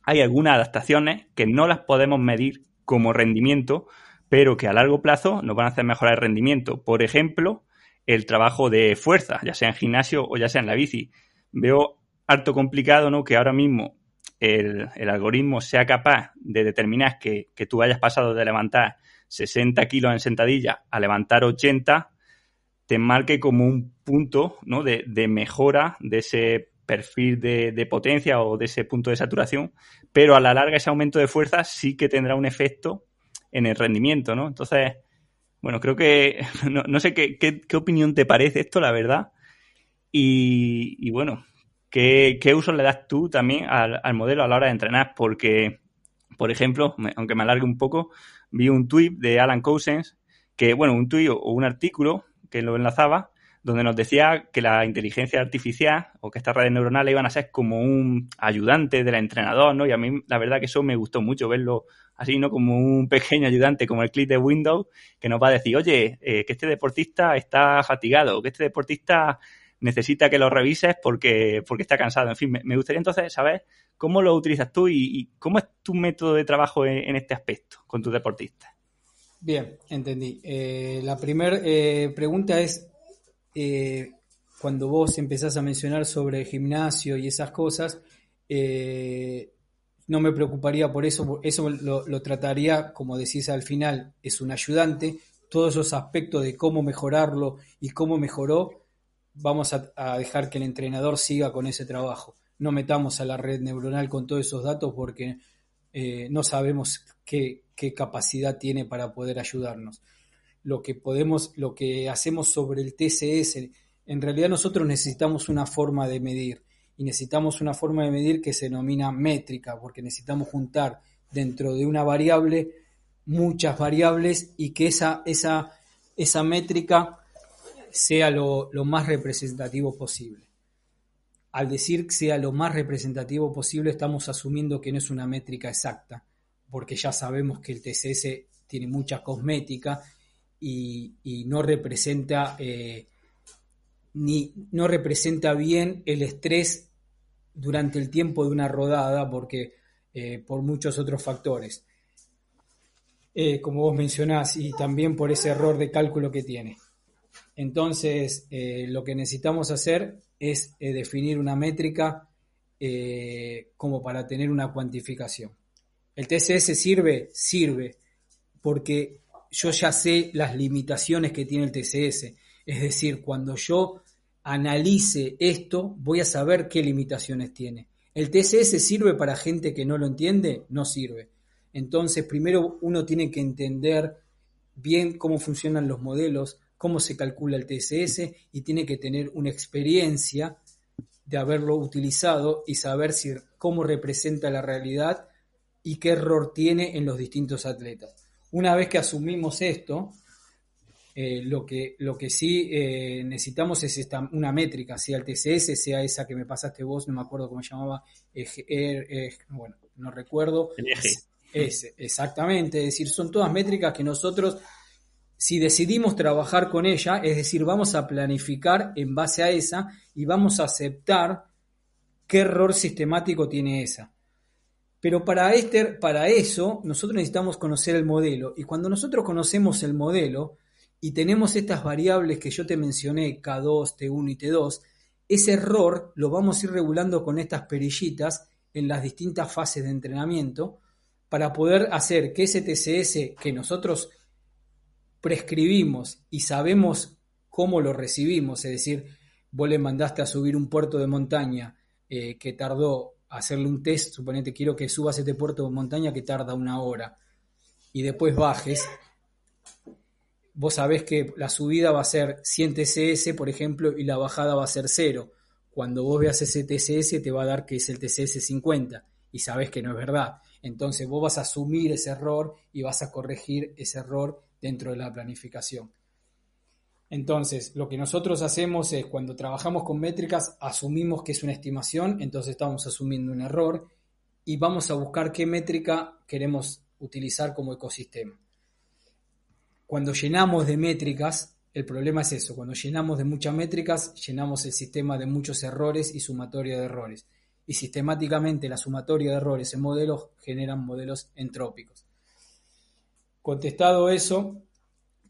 hay algunas adaptaciones que no las podemos medir como rendimiento, pero que a largo plazo nos van a hacer mejorar el rendimiento. Por ejemplo, el trabajo de fuerza, ya sea en gimnasio o ya sea en la bici. Veo harto complicado, ¿no?, que ahora mismo el algoritmo sea capaz de determinar que tú hayas pasado de levantar 60 kilos en sentadilla a levantar 80, te marque como un punto, ¿no?, de mejora de ese perfil de potencia o de ese punto de saturación, pero a la larga ese aumento de fuerza sí que tendrá un efecto en el rendimiento, ¿no? Entonces, bueno, creo que no sé qué opinión te parece esto, la verdad. Y bueno, ¿qué uso le das tú también al modelo a la hora de entrenar? Porque, por ejemplo, aunque me alargue un poco, vi un tuit de Alan Cousens, que, bueno, un tuit o un artículo que lo enlazaba, donde nos decía que la inteligencia artificial o que estas redes neuronales iban a ser como un ayudante del entrenador, ¿no? Y a mí la verdad que eso me gustó mucho, verlo así, ¿no? Como un pequeño ayudante, como el clic de Windows, que nos va a decir, oye, que este deportista está fatigado, que este deportista necesita que lo revises porque está cansado. En fin, me gustaría entonces saber cómo lo utilizas tú y cómo es tu método de trabajo en este aspecto con tus deportistas. Bien, entendí. La primera pregunta es, cuando vos empezás a mencionar sobre gimnasio y esas cosas, no me preocuparía por eso, eso lo trataría, como decís al final, es un ayudante, todos esos aspectos de cómo mejorarlo y cómo mejoró, vamos a dejar que el entrenador siga con ese trabajo. No metamos a la red neuronal con todos esos datos porque no sabemos qué capacidad tiene para poder ayudarnos. Lo que hacemos sobre el TCS, en realidad nosotros necesitamos una forma de medir y necesitamos una forma de medir que se denomina métrica, porque necesitamos juntar dentro de una variable muchas variables y que esa métrica sea lo más representativo posible. Al decir que sea lo más representativo posible, estamos asumiendo que no es una métrica exacta, porque ya sabemos que el TCS tiene mucha cosmética y no representa no representa bien el estrés durante el tiempo de una rodada, porque por muchos otros factores, como vos mencionás, y también por ese error de cálculo que tiene. Entonces, lo que necesitamos hacer es definir una métrica como para tener una cuantificación. ¿El TCS sirve porque yo ya sé las limitaciones que tiene el TCS. Es decir, cuando yo analice esto, voy a saber qué limitaciones tiene. ¿El TCS sirve para gente que no lo entiende? No sirve. Entonces, primero uno tiene que entender bien cómo funcionan los modelos, cómo se calcula el TCS y tiene que tener una experiencia de haberlo utilizado y saber cómo representa la realidad y qué error tiene en los distintos atletas. Una vez que asumimos esto, lo que sí necesitamos es una métrica, sea el TCS, sea esa que me pasaste vos, no me acuerdo cómo se llamaba, bueno, no recuerdo. El eje. Exactamente, es decir, son todas métricas que nosotros, si decidimos trabajar con ella, es decir, vamos a planificar en base a esa y vamos a aceptar qué error sistemático tiene esa. Pero para eso nosotros necesitamos conocer el modelo. Y cuando nosotros conocemos el modelo y tenemos estas variables que yo te mencioné, K2, T1 y T2, ese error lo vamos a ir regulando con estas perillitas en las distintas fases de entrenamiento para poder hacer que ese TCS que nosotros prescribimos y sabemos cómo lo recibimos, es decir, vos le mandaste a subir un puerto de montaña que tardó hacerle un test, suponete quiero que subas este puerto de montaña que tarda 1 hora y después bajes, vos sabés que la subida va a ser 100 TCS, por ejemplo, y la bajada va a ser 0. Cuando vos veas ese TCS te va a dar que es el TCS 50 y sabés que no es verdad. Entonces vos vas a asumir ese error y vas a corregir ese error dentro de la planificación. Entonces, lo que nosotros hacemos es, cuando trabajamos con métricas, asumimos que es una estimación, entonces estamos asumiendo un error y vamos a buscar qué métrica queremos utilizar como ecosistema. Cuando llenamos de métricas, el problema es eso, cuando llenamos de muchas métricas, llenamos el sistema de muchos errores y sumatoria de errores. Y sistemáticamente la sumatoria de errores en modelos generan modelos entrópicos. Contestado eso,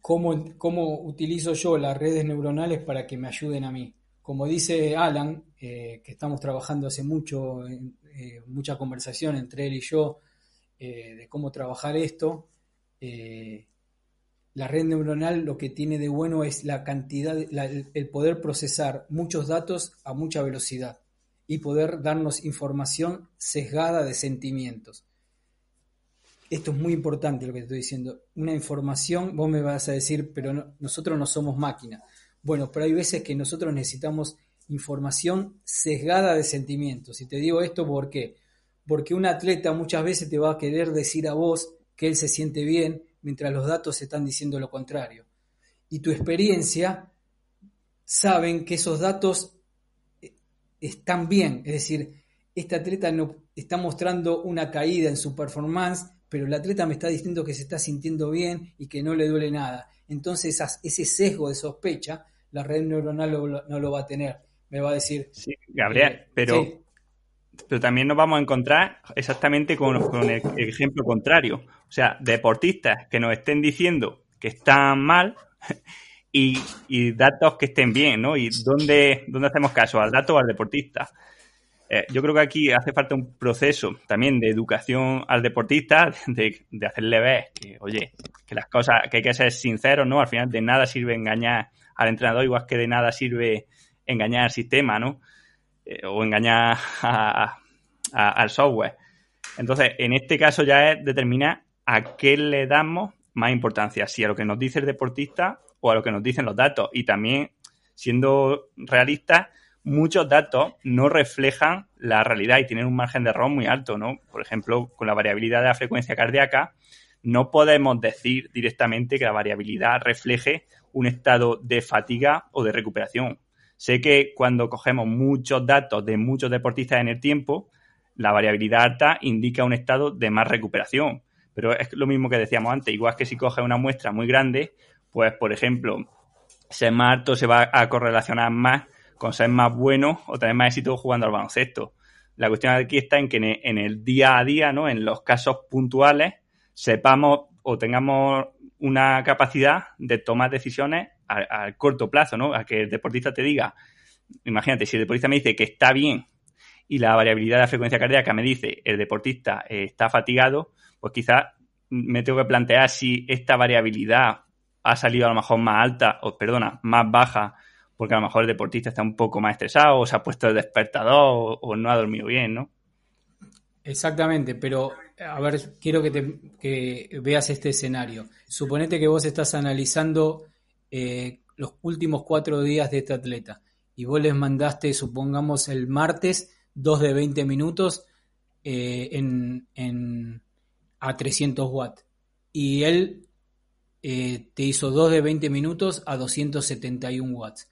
¿cómo utilizo yo las redes neuronales para que me ayuden a mí? Como dice Alan, que estamos trabajando hace mucho, mucha conversación entre él y yo de cómo trabajar esto, la red neuronal lo que tiene de bueno es la cantidad, el poder procesar muchos datos a mucha velocidad y poder darnos información sesgada de sentimientos. Esto es muy importante lo que te estoy diciendo. Una información, vos me vas a decir, pero nosotros no somos máquinas. Bueno, pero hay veces que nosotros necesitamos información sesgada de sentimientos. Y te digo esto ¿por qué? Porque un atleta muchas veces te va a querer decir a vos que él se siente bien, mientras los datos están diciendo lo contrario. Y tu experiencia saben que esos datos están bien. Es decir, este atleta no está mostrando una caída en su performance, pero el atleta me está diciendo que se está sintiendo bien y que no le duele nada. Entonces ese sesgo de sospecha, la red neuronal no lo va a tener. Me va a decir... Sí, Gabriel, pero también nos vamos a encontrar exactamente con el ejemplo contrario. O sea, deportistas que nos estén diciendo que están mal y datos que estén bien, ¿no? ¿Y dónde hacemos caso? ¿Al dato o al deportista? Yo creo que aquí hace falta un proceso también de educación al deportista, de hacerle ver que, oye, que las cosas, que hay que ser sinceros, ¿no? Al final de nada sirve engañar al entrenador, igual que de nada sirve engañar al sistema, ¿no? O engañar al software. Entonces, en este caso ya es determinar a qué le damos más importancia, si a lo que nos dice el deportista o a lo que nos dicen los datos. Y también, siendo realistas, muchos datos no reflejan la realidad y tienen un margen de error muy alto, ¿no? Por ejemplo, con la variabilidad de la frecuencia cardíaca, no podemos decir directamente que la variabilidad refleje un estado de fatiga o de recuperación. Sé que cuando cogemos muchos datos de muchos deportistas en el tiempo, la variabilidad alta indica un estado de más recuperación. Pero es lo mismo que decíamos antes, igual que si coges una muestra muy grande, pues, por ejemplo, ser más alto se va a correlacionar más con ser más bueno o tener más éxito jugando al baloncesto. La cuestión aquí está en que en el día a día, ¿no? En los casos puntuales, sepamos o tengamos una capacidad de tomar decisiones al corto plazo, ¿no? A que el deportista te diga, imagínate, si el deportista me dice que está bien y la variabilidad de la frecuencia cardíaca me dice el deportista está fatigado, pues quizás me tengo que plantear si esta variabilidad ha salido a lo mejor más alta, más baja, porque a lo mejor el deportista está un poco más estresado o se ha puesto el despertador o no ha dormido bien, ¿no? Exactamente, pero a ver, quiero que veas este escenario. Suponete que vos estás analizando los últimos 4 días de este atleta y vos les mandaste, supongamos, el martes 2 de 20 minutos a 300 watts y él te hizo 2 de 20 minutos a 271 watts.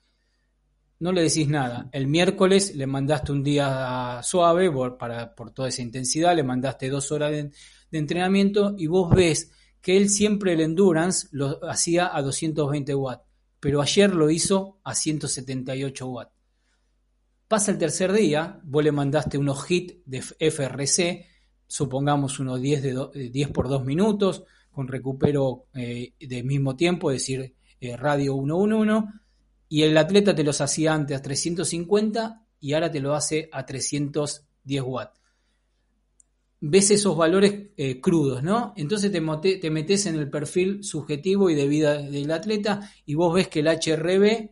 No le decís nada. El miércoles le mandaste un día suave por toda esa intensidad, le mandaste 2 horas de entrenamiento y vos ves que él siempre el endurance lo hacía a 220 watts, pero ayer lo hizo a 178 watts. Pasa el tercer día, vos le mandaste unos hits de FRC, supongamos unos 10 por 2 minutos, con recupero del mismo tiempo, es decir, radio 111, y el atleta te los hacía antes a 350 y ahora te lo hace a 310 watts. Ves esos valores crudos, ¿no? Entonces te metes en el perfil subjetivo y de vida del atleta y vos ves que el HRV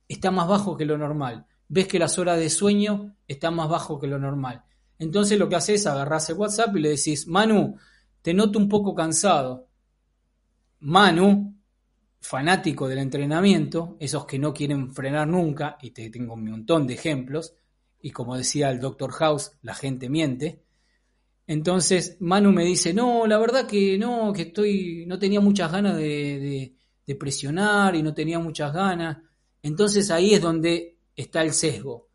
está más bajo que lo normal. Ves que las horas de sueño están más bajo que lo normal. Entonces lo que haces es agarrás el WhatsApp y le decís, Manu, te noto un poco cansado. Manu, fanático del entrenamiento, esos que no quieren frenar nunca, y te tengo un montón de ejemplos, y como decía el Dr. House, la gente miente. Entonces Manu me dice, no, la verdad que no, que no tenía muchas ganas de presionar y no tenía muchas ganas. Entonces ahí es donde está el sesgo.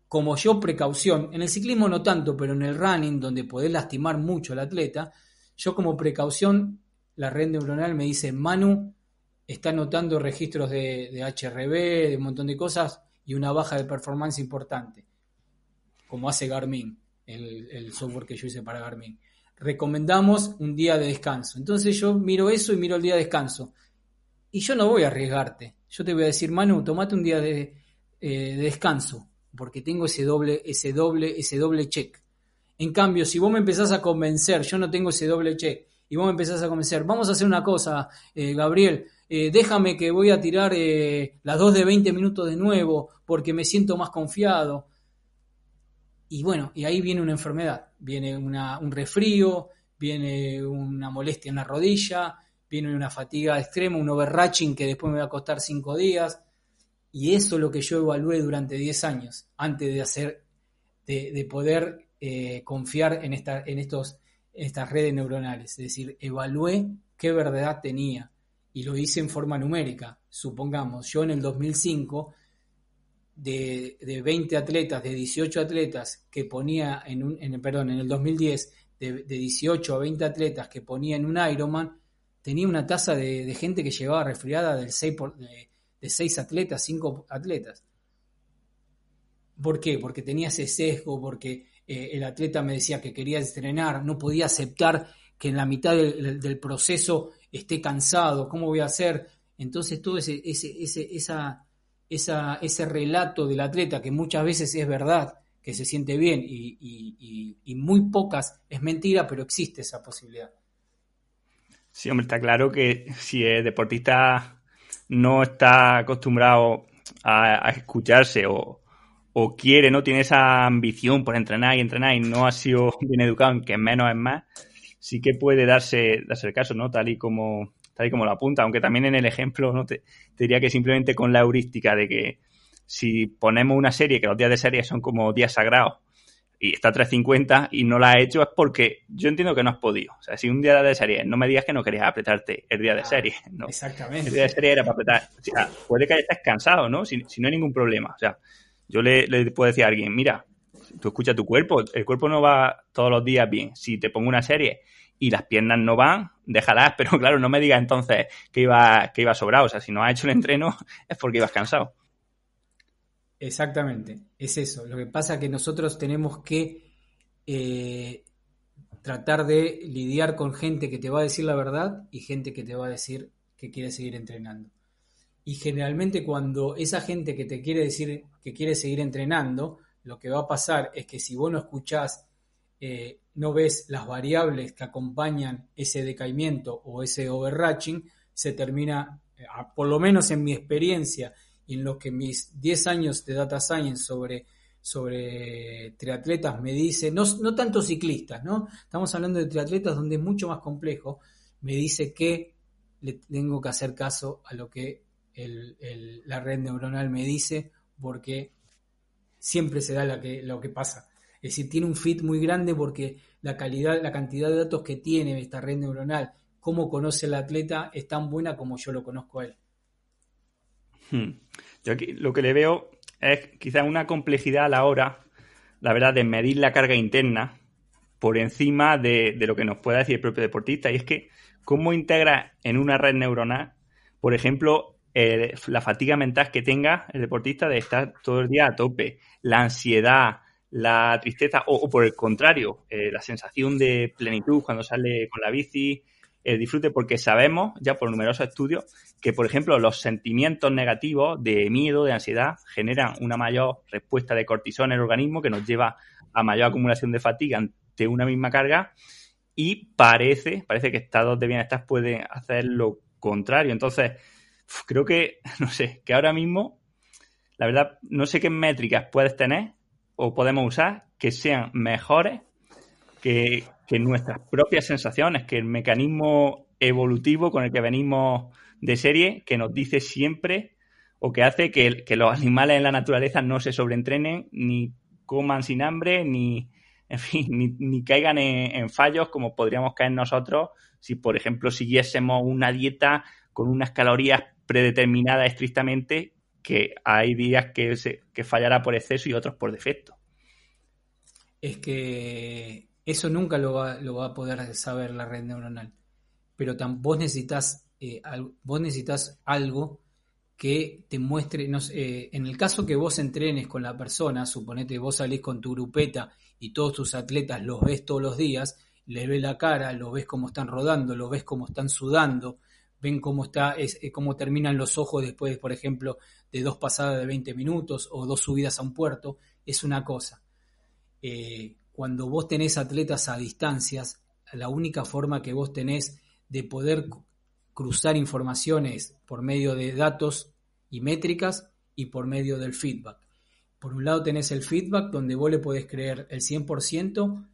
Como yo precaución, en el ciclismo no tanto, pero en el running, donde podés lastimar mucho al atleta, yo como precaución, la red neuronal me dice, Manu está notando registros de HRV, de un montón de cosas, y una baja de performance importante, como hace Garmin, el software que yo hice para Garmin. Recomendamos un día de descanso. Entonces yo miro eso y miro el día de descanso. Y yo no voy a arriesgarte. Yo te voy a decir, Manu, tomate un día de descanso, porque tengo ese doble check. En cambio, si vos me empezás a convencer, yo no tengo ese doble check, y vos me empezás a convencer, vamos a hacer una cosa, Gabriel, déjame que voy a tirar las 2 de 20 minutos de nuevo, porque me siento más confiado. Y bueno, y ahí viene una enfermedad, viene un resfrío, viene una molestia en la rodilla, viene una fatiga extrema, un overreaching que después me va a costar 5 días. Y eso es lo que yo evalué durante 10 años, antes de poder confiar en estas redes neuronales. Es decir, evalué qué verdad tenía y lo hice en forma numérica. Supongamos, yo en el 2005, de 20 atletas, de 18 atletas que ponía en el 2010, de 18 a 20 atletas que ponía en un Ironman, tenía una tasa de gente que llegaba resfriada de 6 atletas, 5 atletas. ¿Por qué? Porque tenía ese sesgo, porque el atleta me decía que quería entrenar, no podía aceptar que en la mitad del proceso esté cansado, ¿cómo voy a hacer? Entonces todo ese relato del atleta, que muchas veces es verdad, que se siente bien, y muy pocas es mentira, pero existe esa posibilidad. Sí, hombre, está claro que si el deportista no está acostumbrado a escucharse o quiere, no tiene esa ambición por entrenar y no ha sido bien educado en que menos es más, sí que puede darse el caso, ¿no? Tal y como lo apunta, aunque también en el ejemplo, ¿no? Te diría que simplemente con la heurística de que si ponemos una serie, que los días de serie son como días sagrados, y está a 3.50 y no la has hecho, es porque yo entiendo que no has podido. O sea, si un día de serie, no me digas que no querías apretarte el día de serie, ¿no? Exactamente. El día de serie era para apretar. O sea, puede que estés cansado, ¿no? Si no hay ningún problema. O sea, yo le puedo decir a alguien, mira, tú escuchas tu cuerpo, el cuerpo no va todos los días bien. Si te pongo una serie y las piernas no van, déjalas, pero claro, no me digas entonces que iba sobrado. O sea, si no has hecho el entreno es porque ibas cansado. Exactamente, es eso. Lo que pasa es que nosotros tenemos que tratar de lidiar con gente que te va a decir la verdad y gente que te va a decir que quiere seguir entrenando. Y generalmente cuando esa gente que te quiere decir que quiere seguir entrenando, lo que va a pasar es que si vos no escuchás, no ves las variables que acompañan ese decaimiento o ese overreaching, se termina, por lo menos en mi experiencia y en lo que mis 10 años de data science sobre triatletas me dice, no tanto ciclistas, ¿no? Estamos hablando de triatletas donde es mucho más complejo, me dice que le tengo que hacer caso a lo que la red neuronal me dice, porque siempre se da lo que pasa. Es decir, tiene un fit muy grande porque la cantidad de datos que tiene esta red neuronal, cómo conoce el atleta, es tan buena como yo lo conozco a él. Yo aquí lo que le veo es quizás una complejidad a la hora, la verdad, de medir la carga interna por encima de lo que nos pueda decir el propio deportista. Y es que, ¿cómo integra en una red neuronal, por ejemplo, la fatiga mental que tenga el deportista de estar todo el día a tope, la ansiedad, la tristeza, o por el contrario, la sensación de plenitud cuando sale con la bici, el disfrute, porque sabemos ya por numerosos estudios que, por ejemplo, los sentimientos negativos de miedo, de ansiedad, generan una mayor respuesta de cortisol en el organismo que nos lleva a mayor acumulación de fatiga ante una misma carga, y parece que estados de bienestar pueden hacer lo contrario. Entonces, creo que, no sé, que ahora mismo, la verdad, no sé qué métricas puedes tener o podemos usar que sean mejores que nuestras propias sensaciones, que el mecanismo evolutivo con el que venimos de serie, que nos dice siempre o que hace que los animales en la naturaleza no se sobreentrenen, ni coman sin hambre, ni, en fin, ni caigan en fallos como podríamos caer nosotros si, por ejemplo, siguiésemos una dieta con unas calorías predeterminadas estrictamente, que hay días que fallará por exceso y otros por defecto. Es que eso nunca lo va a poder saber la red neuronal, pero vos necesitas algo que te muestre, no sé, en el caso que vos entrenes con la persona, suponete que vos salís con tu grupeta y todos tus atletas los ves todos los días, les ves la cara, los ves cómo están rodando, los ves cómo están sudando, ven cómo terminan los ojos después, por ejemplo, de 2 pasadas de 20 minutos o 2 subidas a un puerto, es una cosa. Cuando vos tenés atletas a distancias, la única forma que vos tenés de poder cruzar informaciones por medio de datos y métricas y por medio del feedback. Por un lado tenés el feedback, donde vos le podés creer el 100%,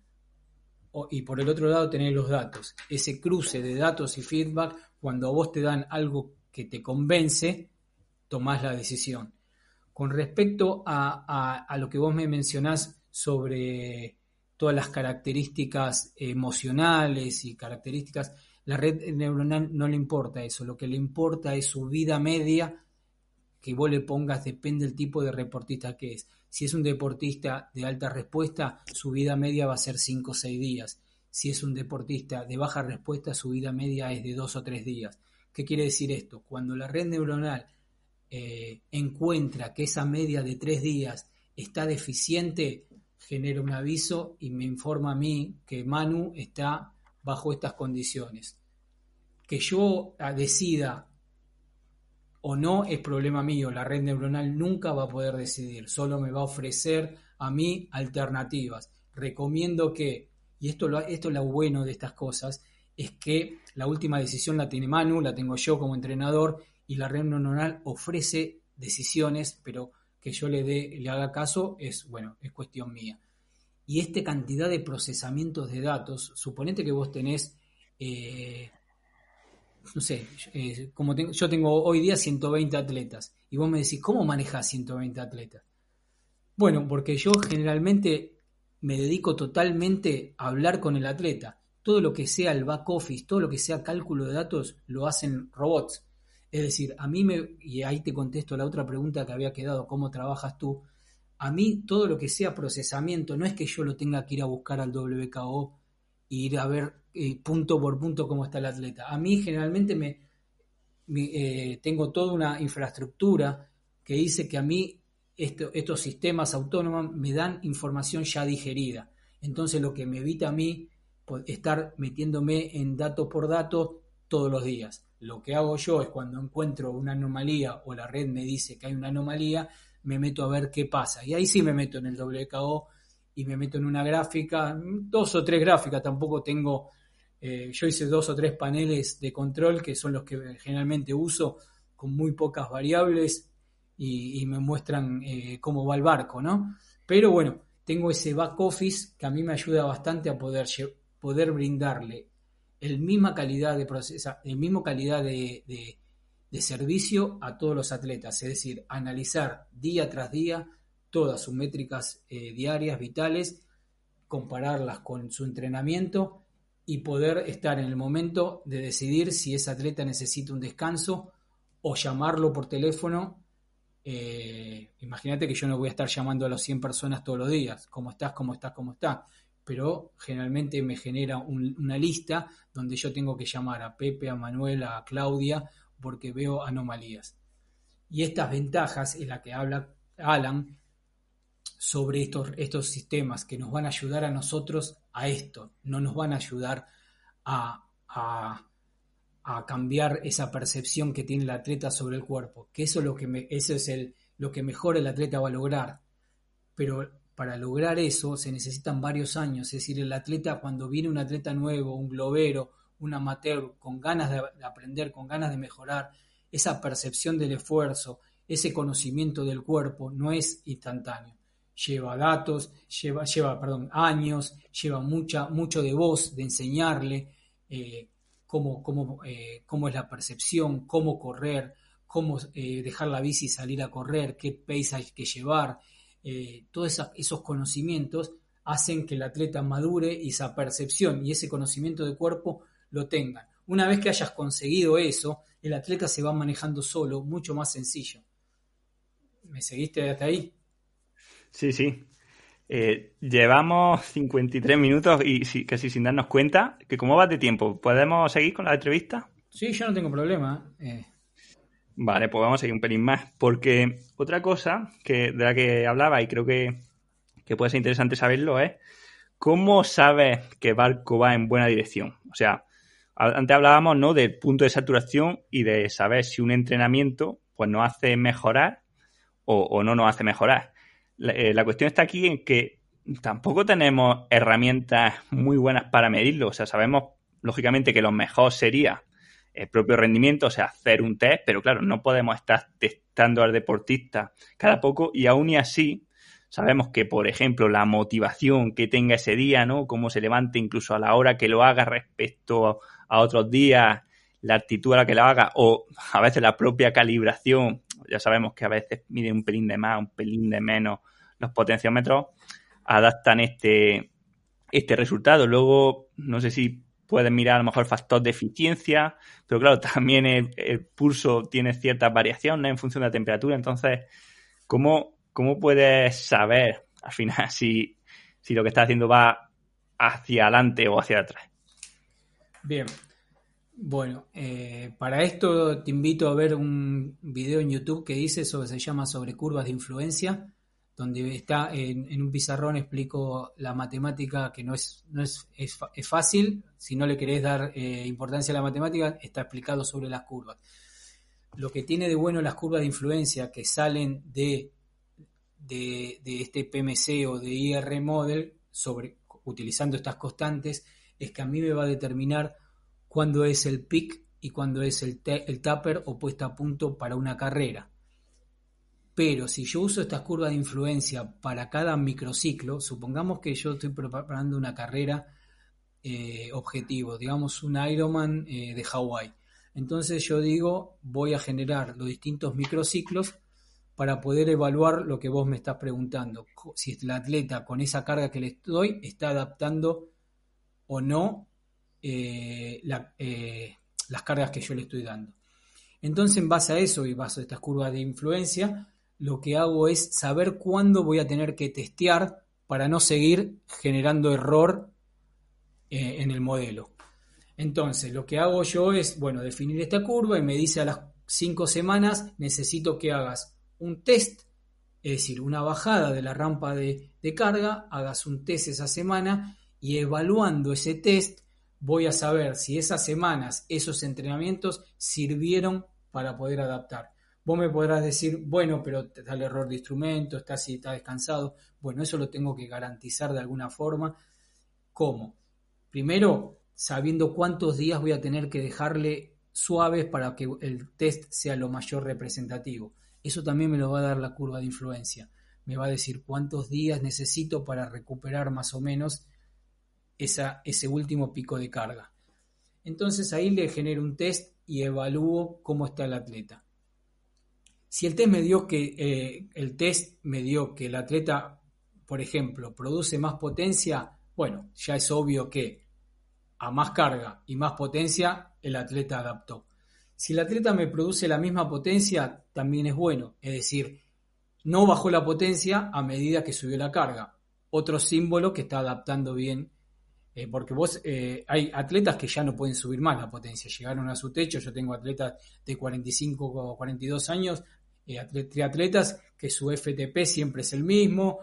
y por el otro lado tenés los datos. Ese cruce de datos y feedback, cuando a vos te dan algo que te convence, tomás la decisión. Con respecto a lo que vos me mencionás sobre todas las características emocionales y características, la red neuronal no le importa eso, lo que le importa es su vida media que vos le pongas, depende del tipo de deportista que es. Si es un deportista de alta respuesta, su vida media va a ser 5 o 6 días. Si es un deportista de baja respuesta, su vida media es de 2 o 3 días. ¿Qué quiere decir esto? Cuando la red neuronal encuentra que esa media de 3 días está deficiente, genera un aviso y me informa a mí que Manu está bajo estas condiciones. Que yo decida o no es problema mío, la red neuronal nunca va a poder decidir, solo me va a ofrecer a mí alternativas. Recomiendo que, y esto es lo bueno de estas cosas, es que la última decisión la tiene Manu, la tengo yo como entrenador, y la red neuronal ofrece decisiones, pero que yo le haga caso es cuestión mía. Y esta cantidad de procesamientos de datos, suponete que vos tenés no sé, yo tengo hoy día 120 atletas y vos me decís, ¿cómo manejás 120 atletas? Bueno, porque yo generalmente me dedico totalmente a hablar con el atleta. Todo lo que sea el back office, todo lo que sea cálculo de datos, lo hacen robots. Es decir, y ahí te contesto la otra pregunta que había quedado, ¿cómo trabajas tú? A mí todo lo que sea procesamiento, no es que yo lo tenga que ir a buscar al WKO e ir a ver punto por punto cómo está el atleta. A mí generalmente tengo toda una infraestructura que dice que a mí estos sistemas autónomos me dan información ya digerida. Entonces lo que me evita a mí estar metiéndome en dato por dato todos los días. Lo que hago yo es cuando encuentro una anomalía o la red me dice que hay una anomalía, me meto a ver qué pasa. Y ahí sí me meto en el WKO y me meto en una gráfica, 2 o 3 gráficas, tampoco tengo... yo hice 2 o 3 paneles de control que son los que generalmente uso con muy pocas variables y me muestran cómo va el barco, ¿no? Pero bueno, tengo ese back office que a mí me ayuda bastante a poder brindarle el misma calidad de servicio a todos los atletas, es decir, analizar día tras día todas sus métricas diarias, vitales, compararlas con su entrenamiento y poder estar en el momento de decidir si ese atleta necesita un descanso o llamarlo por teléfono. Imagínate que yo no voy a estar llamando a las 100 personas todos los días, ¿cómo estás? Pero generalmente me genera una lista donde yo tengo que llamar a Pepe, a Manuel, a Claudia, porque veo anomalías. Y estas ventajas es la que habla Alan sobre estos sistemas que nos van a ayudar a nosotros a esto, no nos van a ayudar a cambiar esa percepción que tiene el atleta sobre el cuerpo, que eso es lo que mejor el atleta va a lograr. Pero para lograr eso se necesitan varios años, es decir, el atleta, cuando viene un atleta nuevo, un globero, un amateur, con ganas de aprender, con ganas de mejorar, esa percepción del esfuerzo, ese conocimiento del cuerpo no es instantáneo. Lleva datos, lleva años, lleva mucho de vos, de enseñarle cómo es la percepción, cómo correr, cómo dejar la bici y salir a correr, qué pace hay que llevar. Todos esos conocimientos hacen que el atleta madure y esa percepción y ese conocimiento de cuerpo lo tengan. Una vez que hayas conseguido eso, el atleta se va manejando solo, mucho más sencillo. ¿Me seguiste hasta ahí? Sí. Llevamos 53 minutos y casi sin darnos cuenta. ¿Cómo vas de tiempo? ¿Podemos seguir con la entrevista? Sí, yo no tengo problema. Vale, pues vamos a seguir un pelín más. Porque otra cosa de la que hablaba y creo que puede ser interesante saberlo es ¿cómo sabes que barco va en buena dirección? O sea, antes hablábamos, ¿no?, del punto de saturación y de saber si un entrenamiento pues nos hace mejorar o no nos hace mejorar. La cuestión está aquí en que tampoco tenemos herramientas muy buenas para medirlo. O sea, sabemos, lógicamente, que lo mejor sería el propio rendimiento, o sea, hacer un test, pero claro, no podemos estar testando al deportista cada poco y aún y así Sabemos que, por ejemplo, la motivación que tenga ese día, ¿no? Cómo se levante incluso a la hora que lo haga respecto a otros días, la actitud a la que lo haga, o a veces la propia calibración. Ya sabemos que a veces miden un pelín de más, un pelín de menos los potenciómetros, adaptan este resultado. Luego, no sé si puedes mirar a lo mejor el factor de eficiencia, pero claro, también el pulso tiene ciertas variaciones en función de la temperatura. Entonces, ¿cómo puedes saber al final si lo que estás haciendo va hacia adelante o hacia atrás? Bien, bueno, para esto te invito a ver un video en YouTube que hice se llama sobre curvas de influencia, donde está en un pizarrón explico la matemática, que es fácil. Si no le querés dar importancia a la matemática, está explicado sobre las curvas. Lo que tiene de bueno las curvas de influencia que salen de este PMC o de IR Model, utilizando estas constantes, es que a mí me va a determinar cuándo es el peak y cuándo es el taper o puesta a punto para una carrera. Pero si yo uso estas curvas de influencia para cada microciclo, supongamos que yo estoy preparando una carrera objetivo, digamos un Ironman de Hawái. Entonces yo digo, voy a generar los distintos microciclos para poder evaluar lo que vos me estás preguntando. Si el atleta con esa carga que le doy está adaptando o no las cargas que yo le estoy dando. Entonces, en base a eso y base a estas curvas de influencia, lo que hago es saber cuándo voy a tener que testear para no seguir generando error en el modelo. Entonces, lo que hago yo es, definir esta curva y me dice a las 5 semanas necesito que hagas un test, es decir, una bajada de la rampa de carga, hagas un test esa semana y evaluando ese test voy a saber si esas semanas, esos entrenamientos sirvieron para poder adaptar. Vos me podrás decir, pero te da el error de instrumento, está descansado. Bueno, eso lo tengo que garantizar de alguna forma. ¿Cómo? Primero, sabiendo cuántos días voy a tener que dejarle suaves para que el test sea lo mayor representativo. Eso también me lo va a dar la curva de influencia. Me va a decir cuántos días necesito para recuperar más o menos ese último pico de carga. Entonces ahí le genero un test y evalúo cómo está el atleta. Si el test me dio que el atleta, por ejemplo, produce más potencia, ya es obvio que a más carga y más potencia el atleta adaptó. Si el atleta me produce la misma potencia, también es bueno. Es decir, no bajó la potencia a medida que subió la carga. Otro símbolo que está adaptando bien. Porque hay atletas que ya no pueden subir más la potencia, llegaron a su techo. Yo tengo atletas de 45 o 42 años, triatletas que su FTP siempre es el mismo,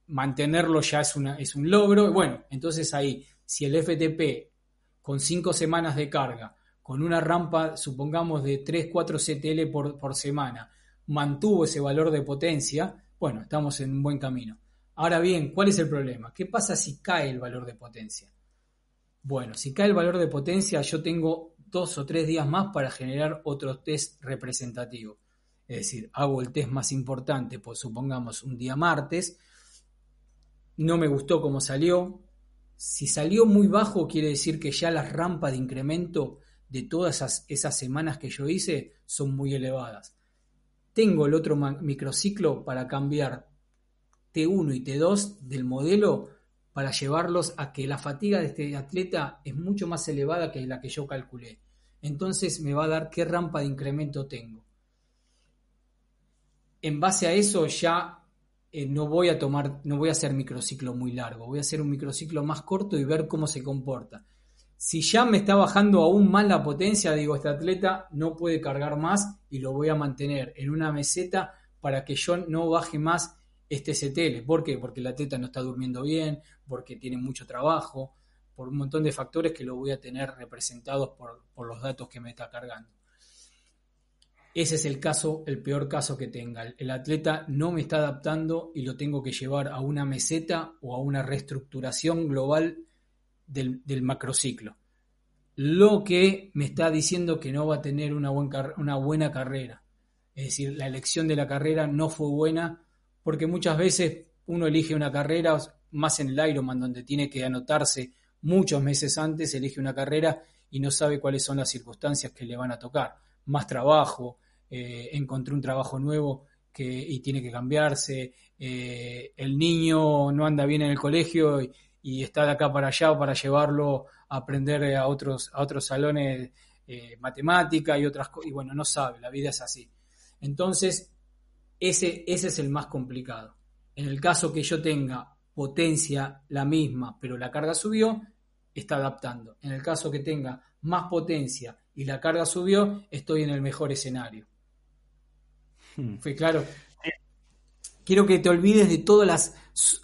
mantenerlo ya es un logro. Bueno, entonces ahí, si el FTP con 5 semanas de carga, con una rampa, supongamos de 3-4 CTL por semana, mantuvo ese valor de potencia, estamos en un buen camino. Ahora bien, ¿cuál es el problema? ¿Qué pasa si cae el valor de potencia? Bueno, si cae el valor de potencia, yo tengo 2 o 3 días más para generar otro test representativo. Es decir, hago el test más importante, pues supongamos un día martes, no me gustó cómo salió. Si salió muy bajo, quiere decir que ya las rampas de incremento de todas esas semanas que yo hice son muy elevadas. Tengo el otro microciclo para cambiar T1 y T2 del modelo para llevarlos a que la fatiga de este atleta es mucho más elevada que la que yo calculé. Entonces me va a dar qué rampa de incremento tengo. En base a eso ya no voy a hacer microciclo muy largo, voy a hacer un microciclo más corto y ver cómo se comporta. Si ya me está bajando aún más la potencia, digo, este atleta no puede cargar más y lo voy a mantener en una meseta para que yo no baje más este CTL. ¿Por qué? Porque el atleta no está durmiendo bien, porque tiene mucho trabajo, por un montón de factores que lo voy a tener representados por los datos que me está cargando. Ese es el peor caso que tenga. El atleta no me está adaptando y lo tengo que llevar a una meseta o a una reestructuración global del macrociclo. Lo que me está diciendo que no va a tener una buena carrera. Es decir, la elección de la carrera no fue buena porque muchas veces uno elige una carrera, más en el Ironman, donde tiene que anotarse muchos meses antes, elige una carrera y no sabe cuáles son las circunstancias que le van a tocar. Más trabajo, encontré un trabajo nuevo y tiene que cambiarse, el niño no anda bien en el colegio y está de acá para allá para llevarlo a aprender a otros salones matemática y otras cosas, y bueno, no sabe, la vida es así. Entonces, ese es el más complicado. En el caso que yo tenga potencia la misma, pero la carga subió, está adaptando. En el caso que tenga más potencia y la carga subió, estoy en el mejor escenario. ¿Fue claro? Quiero que te olvides de todas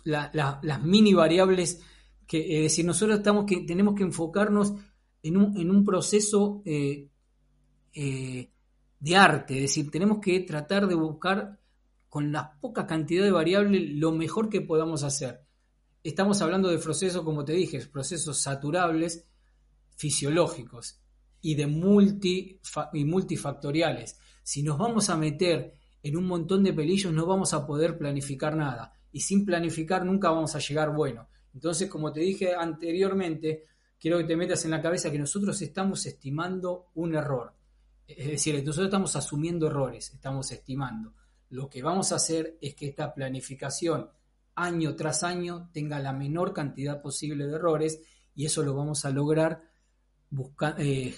las mini variables que, es decir, nosotros tenemos que enfocarnos en un proceso de arte, es decir, tenemos que tratar de buscar con la poca cantidad de variables lo mejor que podamos hacer. Estamos hablando de procesos, como te dije, procesos saturables, fisiológicos y multifactoriales. Si nos vamos a meter en un montón de pelillos, no vamos a poder planificar nada. Y sin planificar nunca vamos a llegar bueno. Entonces, como te dije anteriormente, quiero que te metas en la cabeza que nosotros estamos estimando un error. Es decir, nosotros estamos asumiendo errores, estamos estimando. Lo que vamos a hacer es que esta planificación año tras año tenga la menor cantidad posible de errores, y eso lo vamos a lograr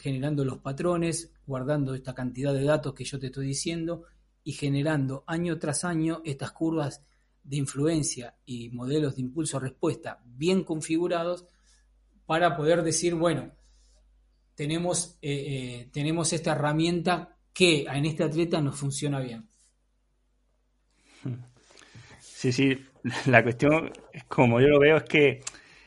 generando los patrones, guardando esta cantidad de datos que yo te estoy diciendo y generando año tras año estas curvas de influencia y modelos de impulso-respuesta bien configurados para poder decir, bueno, tenemos esta herramienta que en este atleta nos funciona bien. Sí, la cuestión, como yo lo veo, es que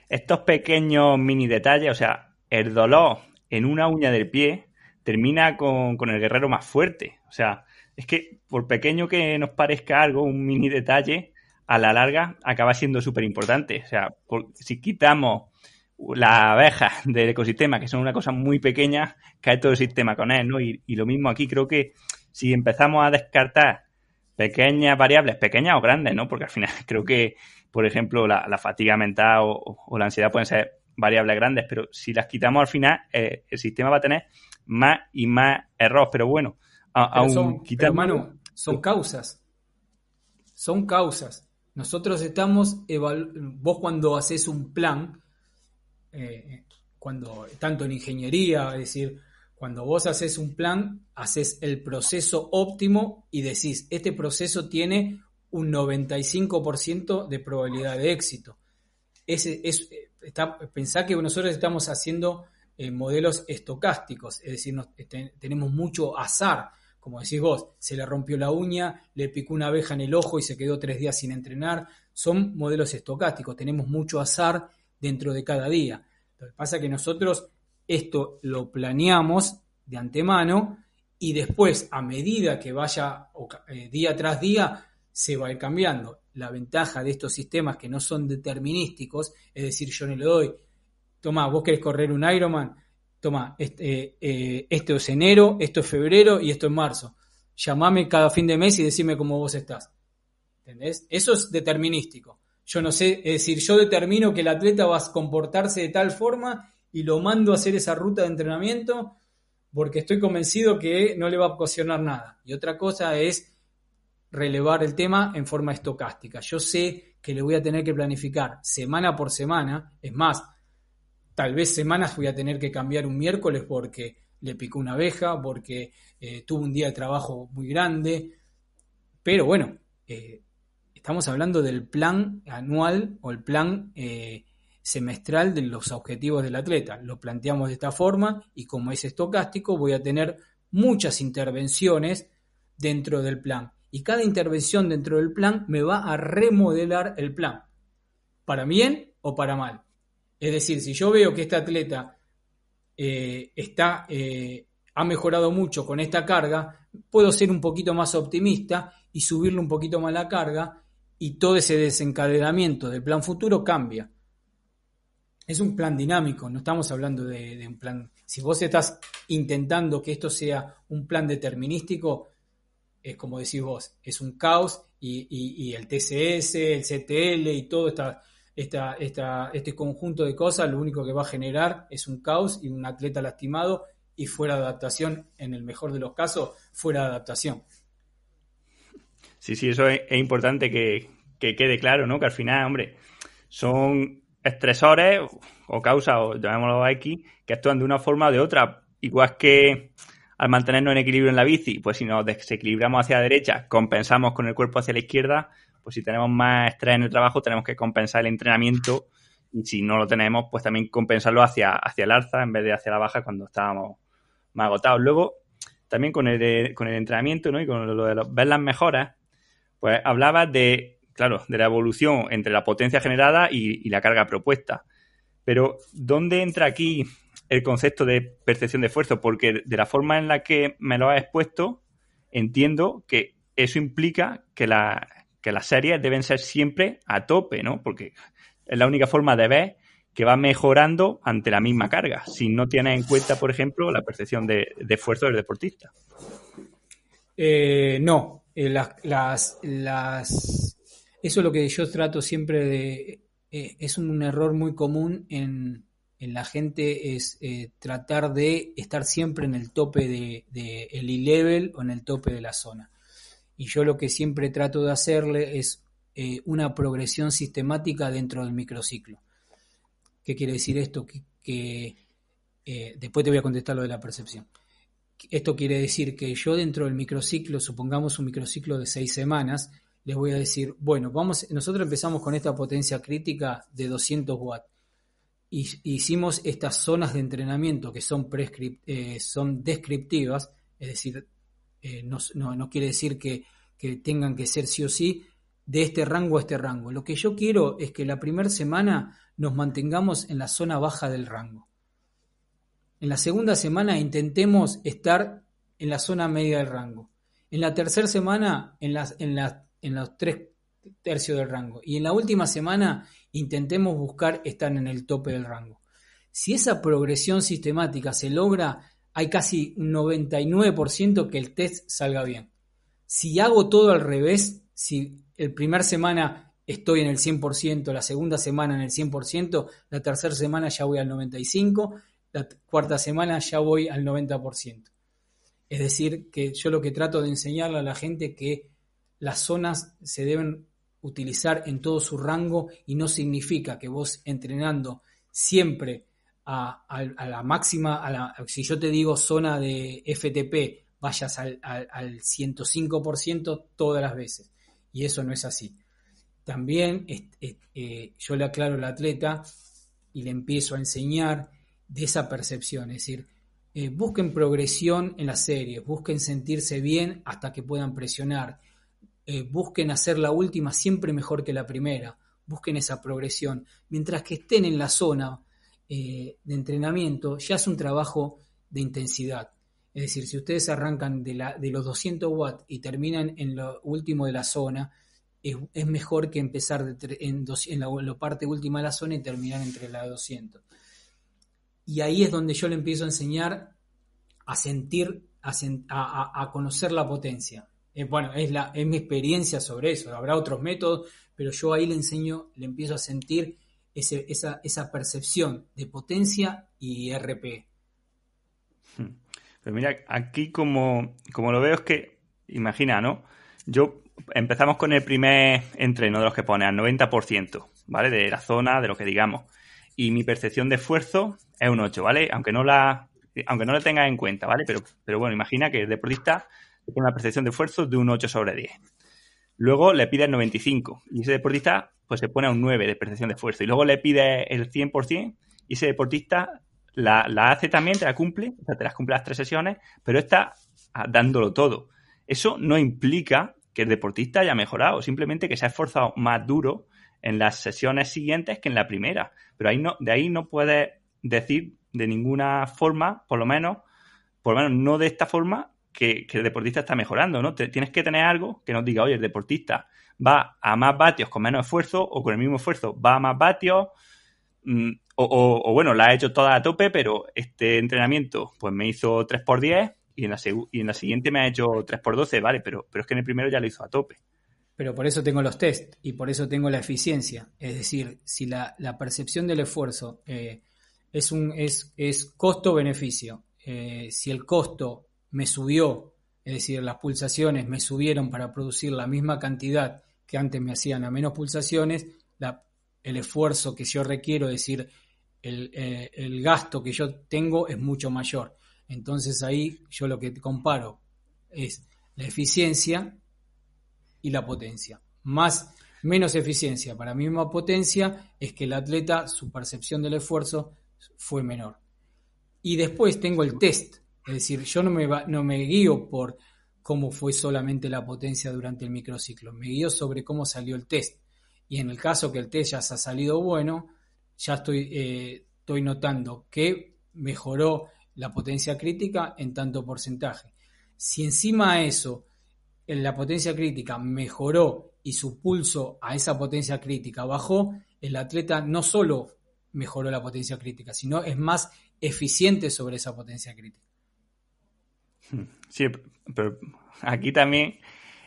estos pequeños mini detalles, o sea, el dolor en una uña del pie termina con el guerrero más fuerte. O sea, es que por pequeño que nos parezca algo, un mini detalle, a la larga acaba siendo súper importante. O sea, si quitamos las abejas del ecosistema, que son una cosa muy pequeña, cae todo el sistema con él, ¿no? Y lo mismo aquí, creo que si empezamos a descartar pequeñas variables, pequeñas o grandes, ¿no? Porque al final creo que, por ejemplo, la fatiga mental o la ansiedad pueden ser variables grandes, pero si las quitamos al final, el sistema va a tener más y más errores. Pero bueno, pero Manu, son causas. Son causas. Nosotros estamos vos cuando haces un plan, tanto en ingeniería, es decir, cuando vos haces un plan, haces el proceso óptimo y decís, este proceso tiene un 95% de probabilidad de éxito. Pensá que nosotros estamos haciendo modelos estocásticos, es decir, tenemos mucho azar. Como decís vos, se le rompió la uña, le picó una abeja en el ojo y se quedó 3 días sin entrenar. Son modelos estocásticos, tenemos mucho azar dentro de cada día. Lo que pasa es que nosotros esto lo planeamos de antemano y después, a medida que vaya día tras día, se va a ir cambiando. La ventaja de estos sistemas que no son determinísticos, es decir, yo no le doy, tomá, vos querés correr un Ironman, toma, esto es enero, esto es febrero y esto es marzo. Llamame cada fin de mes y decime cómo vos estás. ¿Entendés? Eso es determinístico. Yo no sé, es decir, yo determino que el atleta va a comportarse de tal forma y lo mando a hacer esa ruta de entrenamiento porque estoy convencido que no le va a ocasionar nada. Y otra cosa es relevar el tema en forma estocástica. Yo sé que le voy a tener que planificar semana por semana, es más, tal vez semanas voy a tener que cambiar un miércoles porque le picó una abeja, porque tuvo un día de trabajo muy grande. Pero bueno, estamos hablando del plan anual o el plan semestral de los objetivos del atleta. Lo planteamos de esta forma y como es estocástico voy a tener muchas intervenciones dentro del plan. Y cada intervención dentro del plan me va a remodelar el plan, para bien o para mal. Es decir, si yo veo que este atleta ha mejorado mucho con esta carga, puedo ser un poquito más optimista y subirle un poquito más la carga y todo ese desencadenamiento del plan futuro cambia. Es un plan dinámico, no estamos hablando de un plan. Si vos estás intentando que esto sea un plan determinístico, es como decís vos, es un caos y el TCS, el CTL y todo este conjunto de cosas, lo único que va a generar es un caos y un atleta lastimado y fuera de adaptación, en el mejor de los casos, fuera de adaptación. Sí, eso es importante que quede claro, ¿no? Que al final, hombre, son estresores o causas, o llamémoslo X, que actúan de una forma o de otra. Igual que al mantenernos en equilibrio en la bici, pues si nos desequilibramos hacia la derecha, compensamos con el cuerpo hacia la izquierda, pues si tenemos más estrés en el trabajo, tenemos que compensar el entrenamiento, y si no lo tenemos, pues también compensarlo hacia el alza en vez de hacia la baja cuando estábamos más agotados. Luego, también con el entrenamiento, ¿no? Y con lo de ver las mejoras, pues hablabas de la evolución entre la potencia generada y la carga propuesta. Pero, ¿dónde entra aquí el concepto de percepción de esfuerzo? Porque de la forma en la que me lo has expuesto, entiendo que eso implica que las series deben ser siempre a tope, ¿no? Porque es la única forma de ver que va mejorando ante la misma carga, si no tienes en cuenta, por ejemplo, la percepción de esfuerzo del deportista. No, eso es lo que yo trato siempre de... es un error muy común en la gente, es tratar de estar siempre en el tope de el E-level o en el tope de la zona. Y yo lo que siempre trato de hacerle es una progresión sistemática dentro del microciclo. ¿Qué quiere decir esto? Que después te voy a contestar lo de la percepción. Esto quiere decir que yo dentro del microciclo, supongamos un microciclo de 6 semanas, les voy a decir, bueno, nosotros empezamos con esta potencia crítica de 200 watts. Hicimos estas zonas de entrenamiento que son descriptivas, es decir, no quiere decir que tengan que ser sí o sí de este rango a este rango. Lo que yo quiero es que la primera semana nos mantengamos en la zona baja del rango. En la segunda semana intentemos estar en la zona media del rango. En la tercera semana en los 3/3 del rango. Y en la última semana intentemos buscar estar en el tope del rango. Si esa progresión sistemática se logra, hay casi un 99% que el test salga bien. Si hago todo al revés, si el primer semana estoy en el 100%, la segunda semana en el 100%, la tercera semana ya voy al 95%, la cuarta semana ya voy al 90%. Es decir, que yo lo que trato de enseñarle a la gente es que las zonas se deben utilizar en todo su rango y no significa que vos entrenando siempre a la máxima, si yo te digo zona de FTP, vayas al 105% todas las veces. Y eso no es así. También yo le aclaro al atleta y le empiezo a enseñar de esa percepción, es decir, busquen progresión en las series, busquen sentirse bien hasta que puedan presionar, busquen hacer la última siempre mejor que la primera, busquen esa progresión, mientras que estén en la zona de entrenamiento, ya es un trabajo de intensidad. Es decir, si ustedes arrancan de los 200 watts y terminan en lo último de la zona, es mejor que empezar en la parte última de la zona y terminar entre la 200. Y ahí es donde yo le empiezo a enseñar a sentir, a conocer la potencia. Bueno, es mi experiencia sobre eso. Habrá otros métodos, pero yo ahí le empiezo a sentir esa percepción de potencia y RP. Pero mira, aquí como lo veo es que, imagina, ¿no? Empezamos con el primer entreno de los que pone al 90%, ¿vale? De la zona, de lo que digamos. Y mi percepción de esfuerzo es un 8, ¿vale? Aunque no la tengas en cuenta, ¿vale? Pero bueno, imagina que el deportista tiene una percepción de esfuerzo de un 8/10. Luego le pide el 95 y ese deportista pues se pone a un 9 de percepción de esfuerzo. Y luego le pide el 100% y ese deportista la hace también, te la cumple, o sea, te las cumple las 3 sesiones, pero está dándolo todo. Eso no implica que el deportista haya mejorado, simplemente que se ha esforzado más duro en las sesiones siguientes que en la primera. Pero de ahí no puedes decir de ninguna forma, por lo menos no de esta forma, que el deportista está mejorando, ¿no? Tienes que tener algo que nos diga, oye, el deportista va a más vatios con menos esfuerzo o con el mismo esfuerzo va a más vatios o bueno, la ha hecho toda a tope, pero este entrenamiento pues me hizo 3x10 y en la siguiente me ha hecho 3x12, vale, pero es que en el primero ya lo hizo a tope. Pero por eso tengo los test y por eso tengo la eficiencia. Es decir, si la percepción del esfuerzo es costo-beneficio, si el costo me subió, es decir, las pulsaciones me subieron para producir la misma cantidad que antes me hacían a menos pulsaciones, el esfuerzo que yo requiero, es decir, el gasto que yo tengo es mucho mayor. Entonces ahí yo lo que comparo es la eficiencia y la potencia. Menos eficiencia para misma potencia es que el atleta, su percepción del esfuerzo fue menor. Y después tengo el test, es decir, yo no me guío por cómo fue solamente la potencia durante el microciclo, me guío sobre cómo salió el test. Y en el caso que el test ya se ha salido bueno, ya estoy notando que mejoró la potencia crítica en tanto porcentaje. Si encima de eso la potencia crítica mejoró y su pulso a esa potencia crítica bajó, el atleta no solo mejoró la potencia crítica, sino es más eficiente sobre esa potencia crítica. Sí, pero aquí también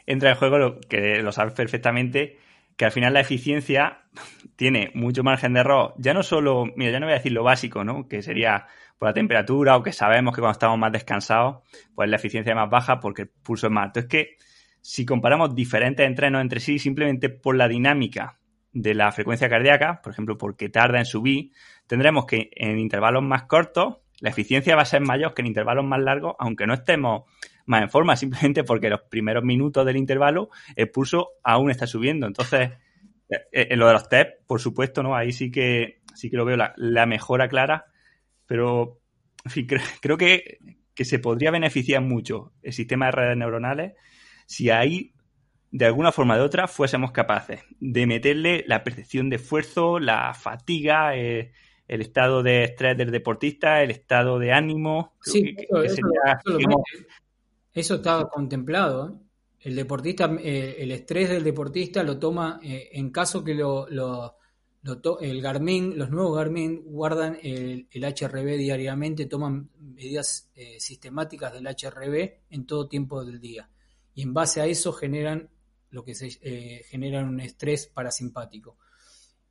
entra en juego lo que lo sabes perfectamente, que al final la eficiencia tiene mucho margen de error. Ya no solo, mira, ya no voy a decir lo básico, ¿no? Que sería por la temperatura o que sabemos que cuando estamos más descansados, pues la eficiencia es más baja porque el pulso es más alto. Es que si comparamos diferentes entrenos entre sí, simplemente por la dinámica de la frecuencia cardíaca, por ejemplo, porque tarda en subir, tendremos que en intervalos más cortos la eficiencia va a ser mayor que en intervalos más largos, aunque no estemos más en forma, simplemente porque los primeros minutos del intervalo el pulso aún está subiendo. Entonces, en lo de los test, por supuesto, ¿no? Ahí sí que lo veo la mejora clara, pero en fin, creo que se podría beneficiar mucho el sistema de redes neuronales si ahí, de alguna forma o de otra, fuésemos capaces de meterle la percepción de esfuerzo, la fatiga, el estado de estrés del deportista, el estado de ánimo. Sí, eso está contemplado, ¿eh? El deportista, el estrés del deportista lo toma, en caso que el Garmin, los nuevos Garmin guardan el HRV diariamente, toman medidas sistemáticas del HRV en todo tiempo del día. Y en base a eso generan generan un estrés parasimpático.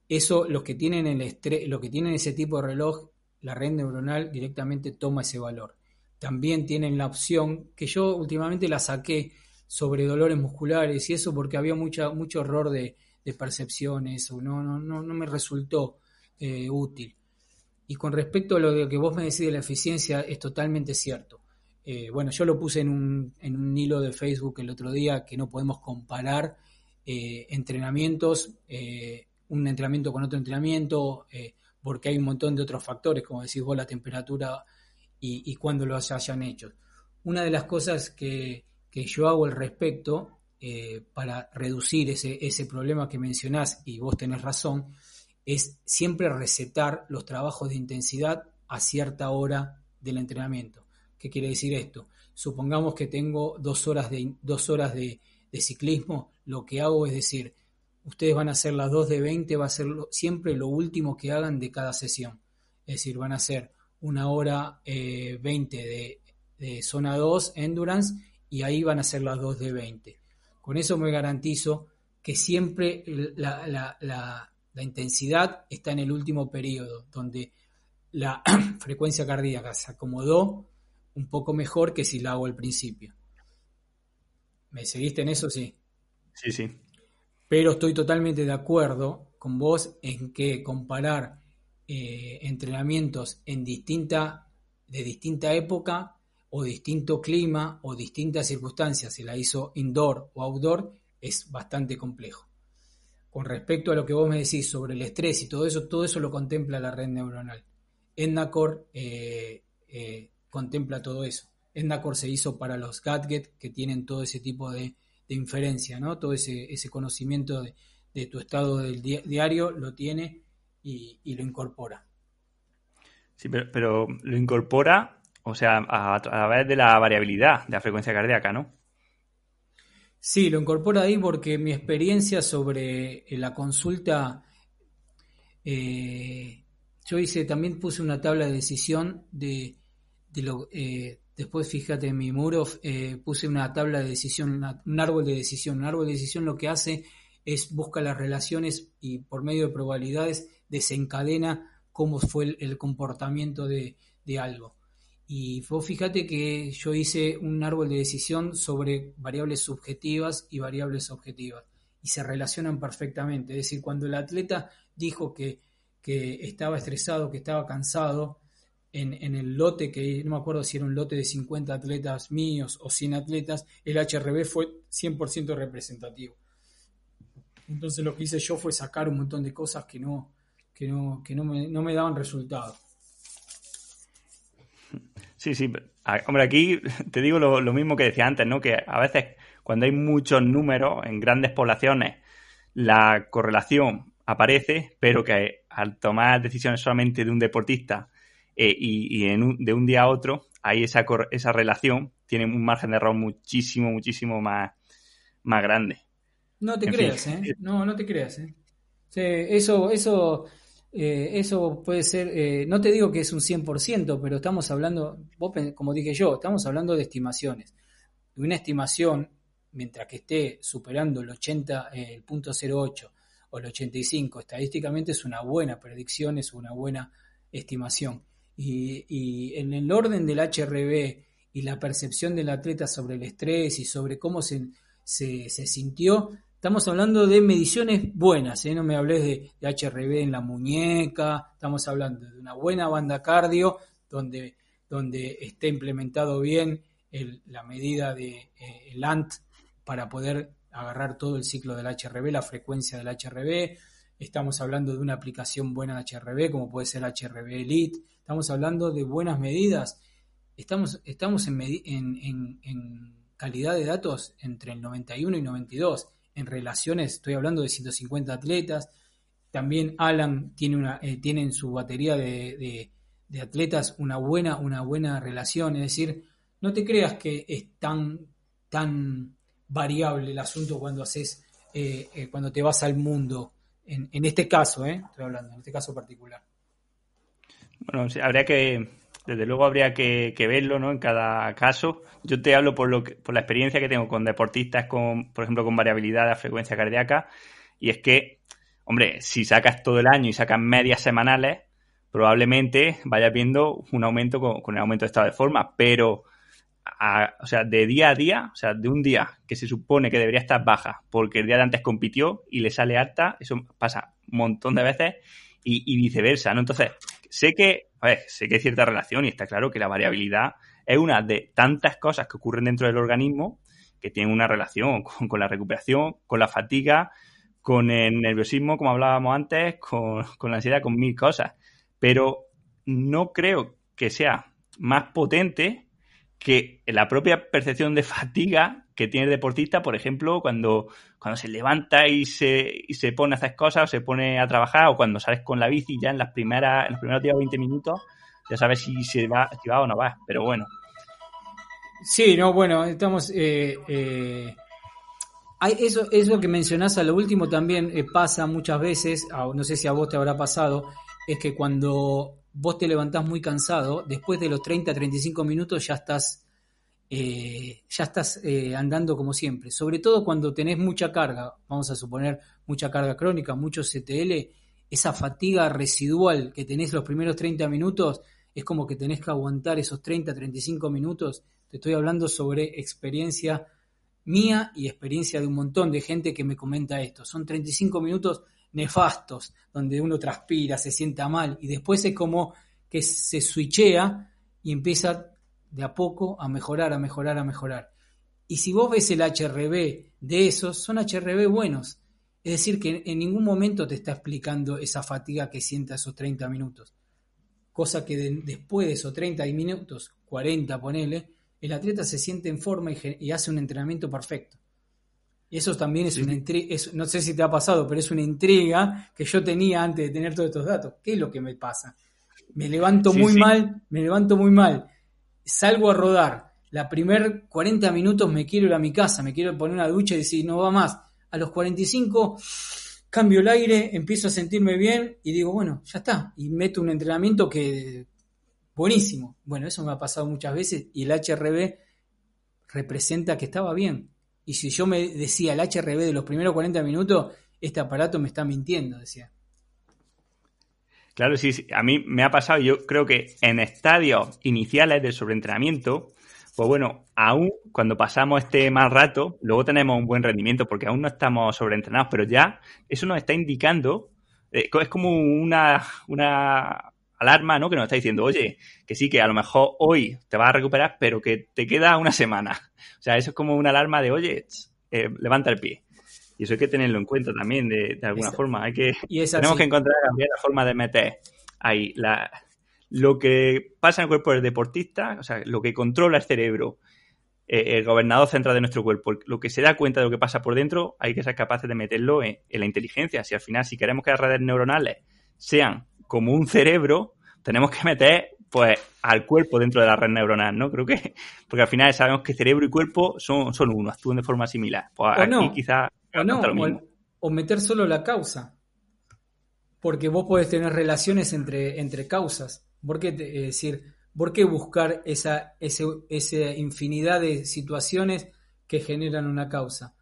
Eso, los que tienen los que tienen ese tipo de reloj, la red neuronal directamente toma ese valor. También tienen la opción, que yo últimamente la saqué, sobre dolores musculares y eso porque había mucho error de percepciones, o no me resultó útil. Y con respecto a lo que vos me decís de la eficiencia, es totalmente cierto. Bueno, yo lo puse en un hilo de Facebook el otro día, que no podemos comparar entrenamientos, un entrenamiento con otro entrenamiento, porque hay un montón de otros factores, como decís vos, la temperatura y cuándo los hayan hecho. Una de las cosas que yo hago al respecto, para reducir ese problema que mencionás, y vos tenés razón, es siempre recetar los trabajos de intensidad a cierta hora del entrenamiento. ¿Qué quiere decir esto? Supongamos que tengo 2 horas de ciclismo, lo que hago es decir, ustedes van a hacer las 2 de 20, va a ser siempre lo último que hagan de cada sesión. Es decir, van a hacer 1 hora 20 de zona 2, endurance, y ahí van a ser las 2 de 20. Con eso me garantizo que siempre la intensidad está en el último periodo, donde la frecuencia cardíaca se acomodó un poco mejor que si la hago al principio. ¿Me seguiste en eso? Sí. Sí, sí. Pero estoy totalmente de acuerdo con vos en que comparar entrenamientos de distinta época o distinto clima o distintas circunstancias, si la hizo indoor o outdoor, es bastante complejo. Con respecto a lo que vos me decís sobre el estrés y todo eso lo contempla la red neuronal. EndnaCore contempla todo eso. EndnaCore se hizo para los gadgets que tienen todo ese tipo de inferencia, ¿no? Todo ese conocimiento de tu estado del diario lo tiene y lo incorpora. Sí, pero lo incorpora, o sea, a través de la variabilidad de la frecuencia cardíaca, ¿no? Sí, lo incorpora ahí porque mi experiencia sobre la consulta, yo también puse una tabla de decisión Después, fíjate, en mi muro puse una tabla de decisión, un árbol de decisión. Un árbol de decisión lo que hace es busca las relaciones y por medio de probabilidades desencadena cómo fue el comportamiento de algo. Y vos fíjate que yo hice un árbol de decisión sobre variables subjetivas y variables objetivas y se relacionan perfectamente. Es decir, cuando el atleta dijo que estaba estresado, que estaba cansado, en el lote, que no me acuerdo si era un lote de 50 atletas míos o 100 atletas, el HRV fue 100% representativo. Entonces lo que hice yo fue sacar un montón de cosas que no me daban resultado. Sí, hombre, aquí te digo lo mismo que decía antes, ¿no? Que a veces cuando hay muchos números en grandes poblaciones, la correlación aparece, pero que al tomar decisiones solamente de un deportista de un día a otro, ahí esa relación tiene un margen de error muchísimo más grande. No te creas, ¿eh? No te creas, ¿eh? Sí, eso puede ser, no te digo que es un 100%, pero estamos hablando, como dije yo, estamos hablando de estimaciones. Una estimación, mientras que esté superando el 80, el punto 08 o el 85, estadísticamente es una buena predicción, es una buena estimación. Y en el orden del HRV y la percepción del atleta sobre el estrés y sobre cómo se sintió, estamos hablando de mediciones buenas, ¿eh? No me hables de HRV en la muñeca, estamos hablando de una buena banda cardio donde esté implementado bien la medida de el ANT para poder agarrar todo el ciclo del HRV, la frecuencia del HRV. Estamos hablando de una aplicación buena de HRV, como puede ser HRV Elite. Estamos hablando de buenas medidas. Estamos en calidad de datos entre el 91 y 92. En relaciones, estoy hablando de 150 atletas. También Alan tiene en su batería de atletas una buena relación. Es decir, no te creas que es tan variable el asunto cuando cuando te vas al mundo. En este caso, estoy hablando, en este caso particular. Bueno, sí, desde luego habría que verlo, ¿no? En cada caso. Yo te hablo por la experiencia que tengo con deportistas, por ejemplo, con variabilidad de la frecuencia cardíaca, y es que, hombre, si sacas todo el año y sacas medias semanales, probablemente vayas viendo un aumento con el aumento de estado de forma, pero o sea, de día a día, o sea, de un día que se supone que debería estar baja porque el día de antes compitió y le sale alta, eso pasa un montón de veces y viceversa, ¿no? Entonces, sé que hay cierta relación y está claro que la variabilidad es una de tantas cosas que ocurren dentro del organismo que tienen una relación con la recuperación, con la fatiga, con el nerviosismo, como hablábamos antes, con la ansiedad, con mil cosas. Pero no creo que sea más potente que la propia percepción de fatiga que tiene el deportista, por ejemplo, cuando se levanta y se pone a hacer cosas o se pone a trabajar, o cuando sales con la bici ya en los primeros 10 o 20 minutos, ya sabes si va o no va, pero bueno. Sí, no, bueno, estamos... eso que mencionás a lo último también pasa muchas veces, no sé si a vos te habrá pasado, es que cuando vos te levantás muy cansado, después de los 30-35 minutos ya estás andando como siempre. Sobre todo cuando tenés mucha carga, vamos a suponer mucha carga crónica, mucho CTL, esa fatiga residual que tenés los primeros 30 minutos, es como que tenés que aguantar esos 30-35 minutos. Te estoy hablando sobre experiencia mía y experiencia de un montón de gente que me comenta esto. Son 35 minutos nefastos, donde uno transpira, se sienta mal, y después es como que se switchea y empieza de a poco a mejorar. Y si vos ves el HRV de esos, son HRV buenos. Es decir, que en ningún momento te está explicando esa fatiga que sienta esos 30 minutos. Cosa que después de esos 30 minutos, 40 ponele, el atleta se siente en forma y hace un entrenamiento perfecto. Y eso también es una intriga, no sé si te ha pasado, pero es una intriga que yo tenía antes de tener todos estos datos. ¿Qué es lo que me pasa? Me levanto muy mal, salgo a rodar, la primer 40 minutos me quiero ir a mi casa, me quiero poner una ducha y decir, no va más. A los 45 cambio el aire, empiezo a sentirme bien y digo, bueno, ya está. Y meto un entrenamiento que buenísimo. Bueno, eso me ha pasado muchas veces y el HRV representa que estaba bien. Y si yo me decía el HRV de los primeros 40 minutos, este aparato me está mintiendo, decía. Claro, sí, a mí me ha pasado, yo creo que en estadios iniciales del sobreentrenamiento, pues bueno, aún cuando pasamos este mal rato, luego tenemos un buen rendimiento porque aún no estamos sobreentrenados, pero ya eso nos está indicando, es como una alarma, ¿no? Que nos está diciendo, oye, que sí, que a lo mejor hoy te vas a recuperar, pero que te queda una semana. O sea, eso es como una alarma de, oye, levanta el pie. Y eso hay que tenerlo en cuenta también de alguna forma. Tenemos que encontrar también la forma de meter ahí lo que pasa en el cuerpo del deportista, o sea, lo que controla el cerebro, el gobernador central de nuestro cuerpo, lo que se da cuenta de lo que pasa por dentro, hay que ser capaces de meterlo en la inteligencia. Si al final, si queremos que las redes neuronales sean como un cerebro, tenemos que meter pues al cuerpo dentro de la red neuronal, ¿no? Creo que, porque al final sabemos que cerebro y cuerpo son uno, actúan de forma similar. Pues aquí no, quizás o meter solo la causa, porque vos podés tener relaciones entre causas. ¿Por qué decir, por qué buscar esa infinidad de situaciones que generan una causa?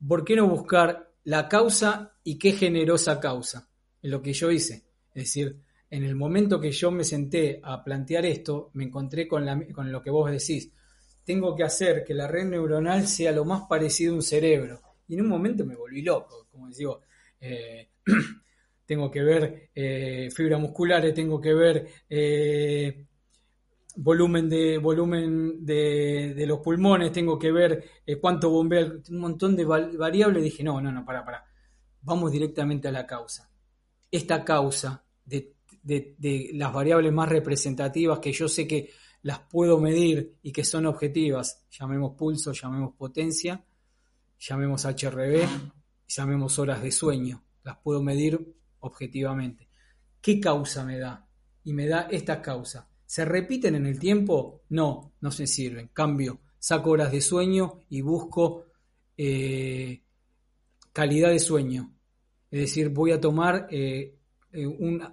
¿Por qué no buscar la causa y qué generó esa causa? Es lo que yo hice. Es decir, en el momento que yo me senté a plantear esto, me encontré con lo que vos decís. Tengo que hacer que la red neuronal sea lo más parecido a un cerebro. Y en un momento me volví loco, como digo, tengo que ver fibras musculares, tengo que ver volumen de los pulmones, tengo que ver cuánto bombea, un montón de variables. Dije, no, pará. Vamos directamente a la causa. Esta causa de las variables más representativas que yo sé que las puedo medir y que son objetivas, llamemos pulso, llamemos potencia, llamemos HRV, llamemos horas de sueño, las puedo medir objetivamente. ¿Qué causa me da? Y me da esta causa. ¿Se repiten en el tiempo? No se sirven. Cambio, saco horas de sueño y busco calidad de sueño. Es decir, voy a tomar,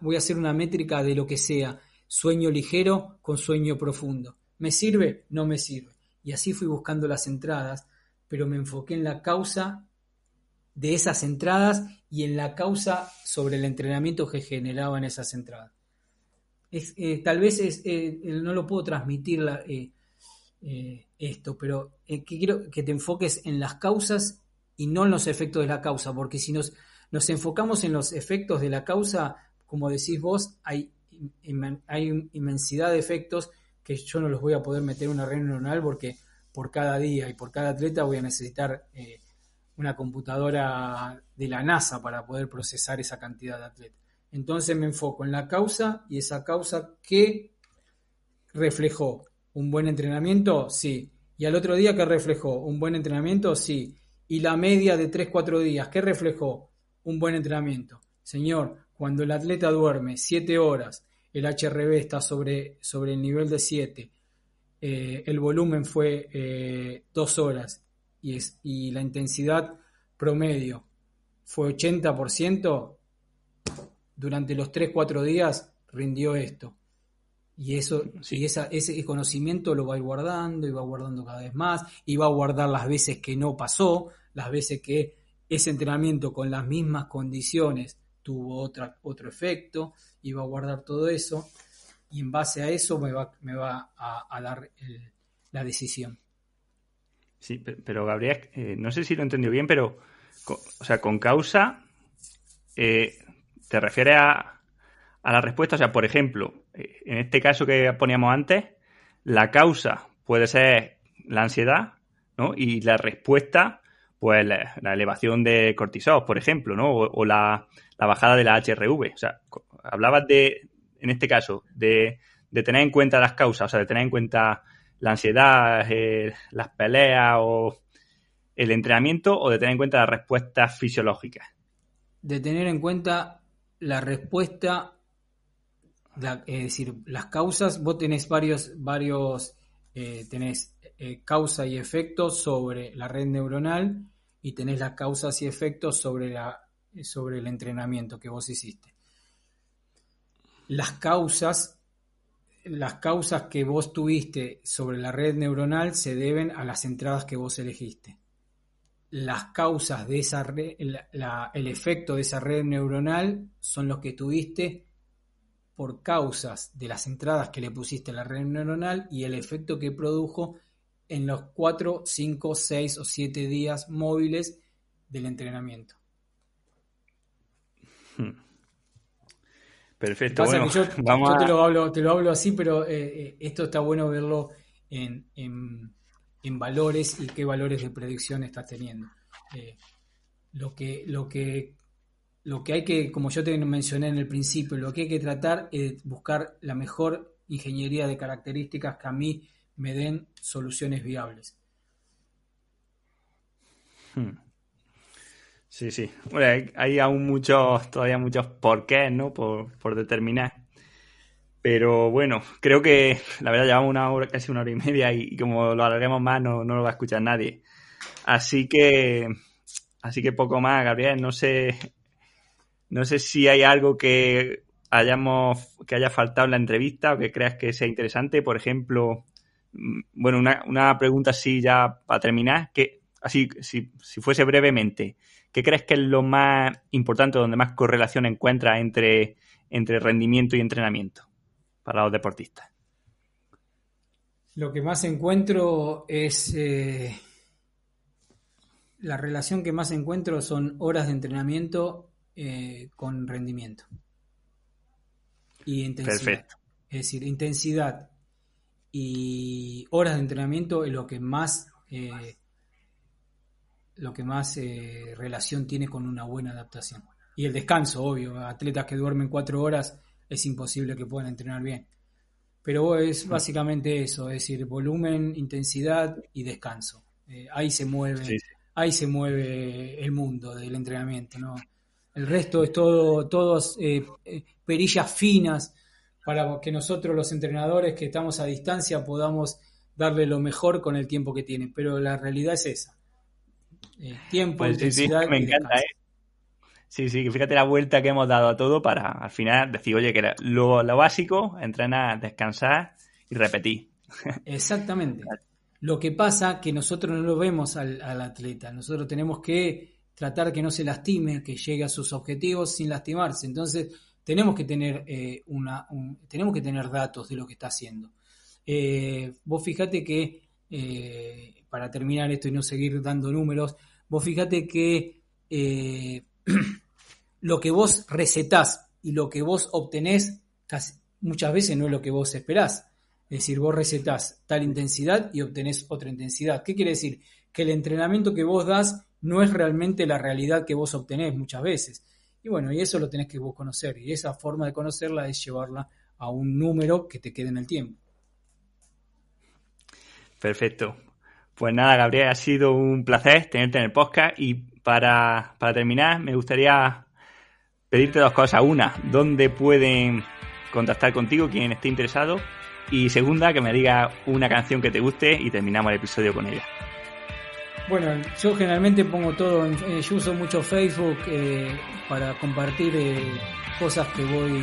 voy a hacer una métrica de lo que sea, sueño ligero con sueño profundo. ¿Me sirve? No me sirve. Y así fui buscando las entradas, pero me enfoqué en la causa de esas entradas y en la causa sobre el entrenamiento que generaban esas entradas. Tal vez no lo puedo transmitir esto, pero quiero que te enfoques en las causas y no en los efectos de la causa, porque si nos enfocamos en los efectos de la causa, como decís vos, hay inmensidad de efectos que yo no los voy a poder meter en una red neuronal porque por cada día y por cada atleta voy a necesitar una computadora de la NASA para poder procesar esa cantidad de atletas. Entonces me enfoco en la causa y esa causa que reflejó un buen entrenamiento, sí. Y al otro día, ¿qué reflejó? Un buen entrenamiento, sí. Y la media de 3-4 días, ¿qué reflejó? Un buen entrenamiento. Señor, cuando el atleta duerme 7 horas, el HRV está sobre el nivel de 7, el volumen fue 2 horas y la intensidad promedio fue 80%, durante los 3-4 días rindió esto. Y eso, sí. Y ese conocimiento lo va a ir guardando y va guardando cada vez más y va a guardar las veces que no pasó, las veces que ese entrenamiento con las mismas condiciones tuvo otro efecto, y va a guardar todo eso y en base a eso me va a dar la decisión. Sí, pero Gabriel, no sé si lo he entendido bien, pero con causa te refieres a la respuesta. O sea, por ejemplo, en este caso que poníamos antes, la causa puede ser la ansiedad, ¿no? Y la respuesta, pues la elevación de cortisol, por ejemplo, ¿no? O la bajada de la HRV. O sea, hablabas en este caso, de tener en cuenta las causas, o sea, de tener en cuenta la ansiedad, las peleas o el entrenamiento, o de tener en cuenta las respuestas fisiológicas. De tener en cuenta la respuesta, es decir, las causas. Vos tenés varios tenés causa y efecto sobre la red neuronal y tenés las causas y efectos sobre el entrenamiento que vos hiciste. Las causas las causas que vos tuviste sobre la red neuronal se deben a las entradas que vos elegiste. Las causas de esa red, el efecto de esa red neuronal son los que tuviste por causas de las entradas que le pusiste a la red neuronal y el efecto que produjo en los 4, 5, 6 o 7 días móviles del entrenamiento. Perfecto. Pasa bueno, que yo vamos te lo hablo así, pero esto está bueno verlo en valores y qué valores de predicción estás teniendo. Lo que hay que, como yo te mencioné en el principio, lo que hay que tratar es buscar la mejor ingeniería de características que a mí me den soluciones viables. Sí. Bueno, hay aún todavía muchos porqués, ¿no? Por determinar. Pero bueno, creo que la verdad llevamos casi 1 hora y media y como lo alarguemos más no lo va a escuchar nadie. Así que poco más, Gabriel. No sé si hay algo que haya faltado en la entrevista o que creas que sea interesante. Por ejemplo, bueno, una pregunta así ya para terminar, que así si fuese brevemente, ¿qué crees que es lo más importante, donde más correlación encuentras entre rendimiento y entrenamiento para los deportistas? Lo que más encuentro es la relación que más encuentro son horas de entrenamiento con rendimiento y intensidad. Perfecto. Es decir, intensidad y horas de entrenamiento es lo que más relación tiene con una buena adaptación. Y el descanso, obvio. Atletas que duermen 4 horas es imposible que puedan entrenar bien. Pero es básicamente eso, es decir, volumen, intensidad y descanso. Ahí se mueve el mundo del entrenamiento, ¿no? El resto es todos perillas finas para que nosotros los entrenadores que estamos a distancia podamos darle lo mejor con el tiempo que tienen. Pero la realidad es esa. Tiempo, pues intensidad me y encanta, descanso. Sí, fíjate la vuelta que hemos dado a todo para al final decir, oye, que lo básico, entrenar, descansar y repetir. Exactamente. Lo que pasa que nosotros no lo vemos al atleta. Nosotros tenemos que tratar que no se lastime, que llegue a sus objetivos sin lastimarse. Entonces, tenemos que tener tenemos que tener datos de lo que está haciendo. Vos fíjate que, para terminar esto y no seguir dando números, vos fíjate que lo que vos recetás y lo que vos obtenés muchas veces no es lo que vos esperás. Es decir, vos recetás tal intensidad y obtenés otra intensidad. ¿Qué quiere decir? Que el entrenamiento que vos das no es realmente la realidad que vos obtenés muchas veces. Y bueno, y eso lo tenés que vos conocer. Y esa forma de conocerla es llevarla a un número que te quede en el tiempo. Perfecto. Pues nada, Gabriel, ha sido un placer tenerte en el podcast. Y para terminar, me gustaría pedirte 2 cosas. Una, ¿dónde pueden contactar contigo quien esté interesado? Y segunda, que me digas una canción que te guste y terminamos el episodio con ella. Bueno, yo generalmente pongo todo, yo uso mucho Facebook para compartir cosas que voy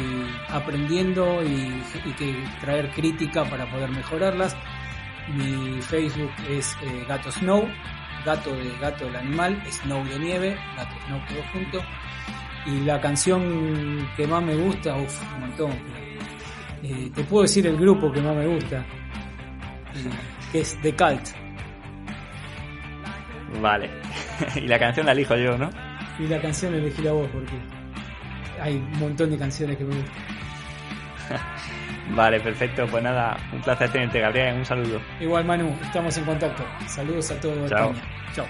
aprendiendo y que traer crítica para poder mejorarlas. Mi Facebook es Gato Snow, gato del animal, Snow de nieve, Gato Snow todo junto. Y la canción que más me gusta, un montón. Te puedo decir el grupo que más me gusta, que es The Cult. Vale. Y la canción la elijo yo, ¿no? Y la canción la elegí a vos porque hay un montón de canciones que me gustan. Vale, perfecto. Pues nada, un placer tenerte, Gabriel. Un saludo. Igual, Manu, estamos en contacto. Saludos a todos. Chao. Chao.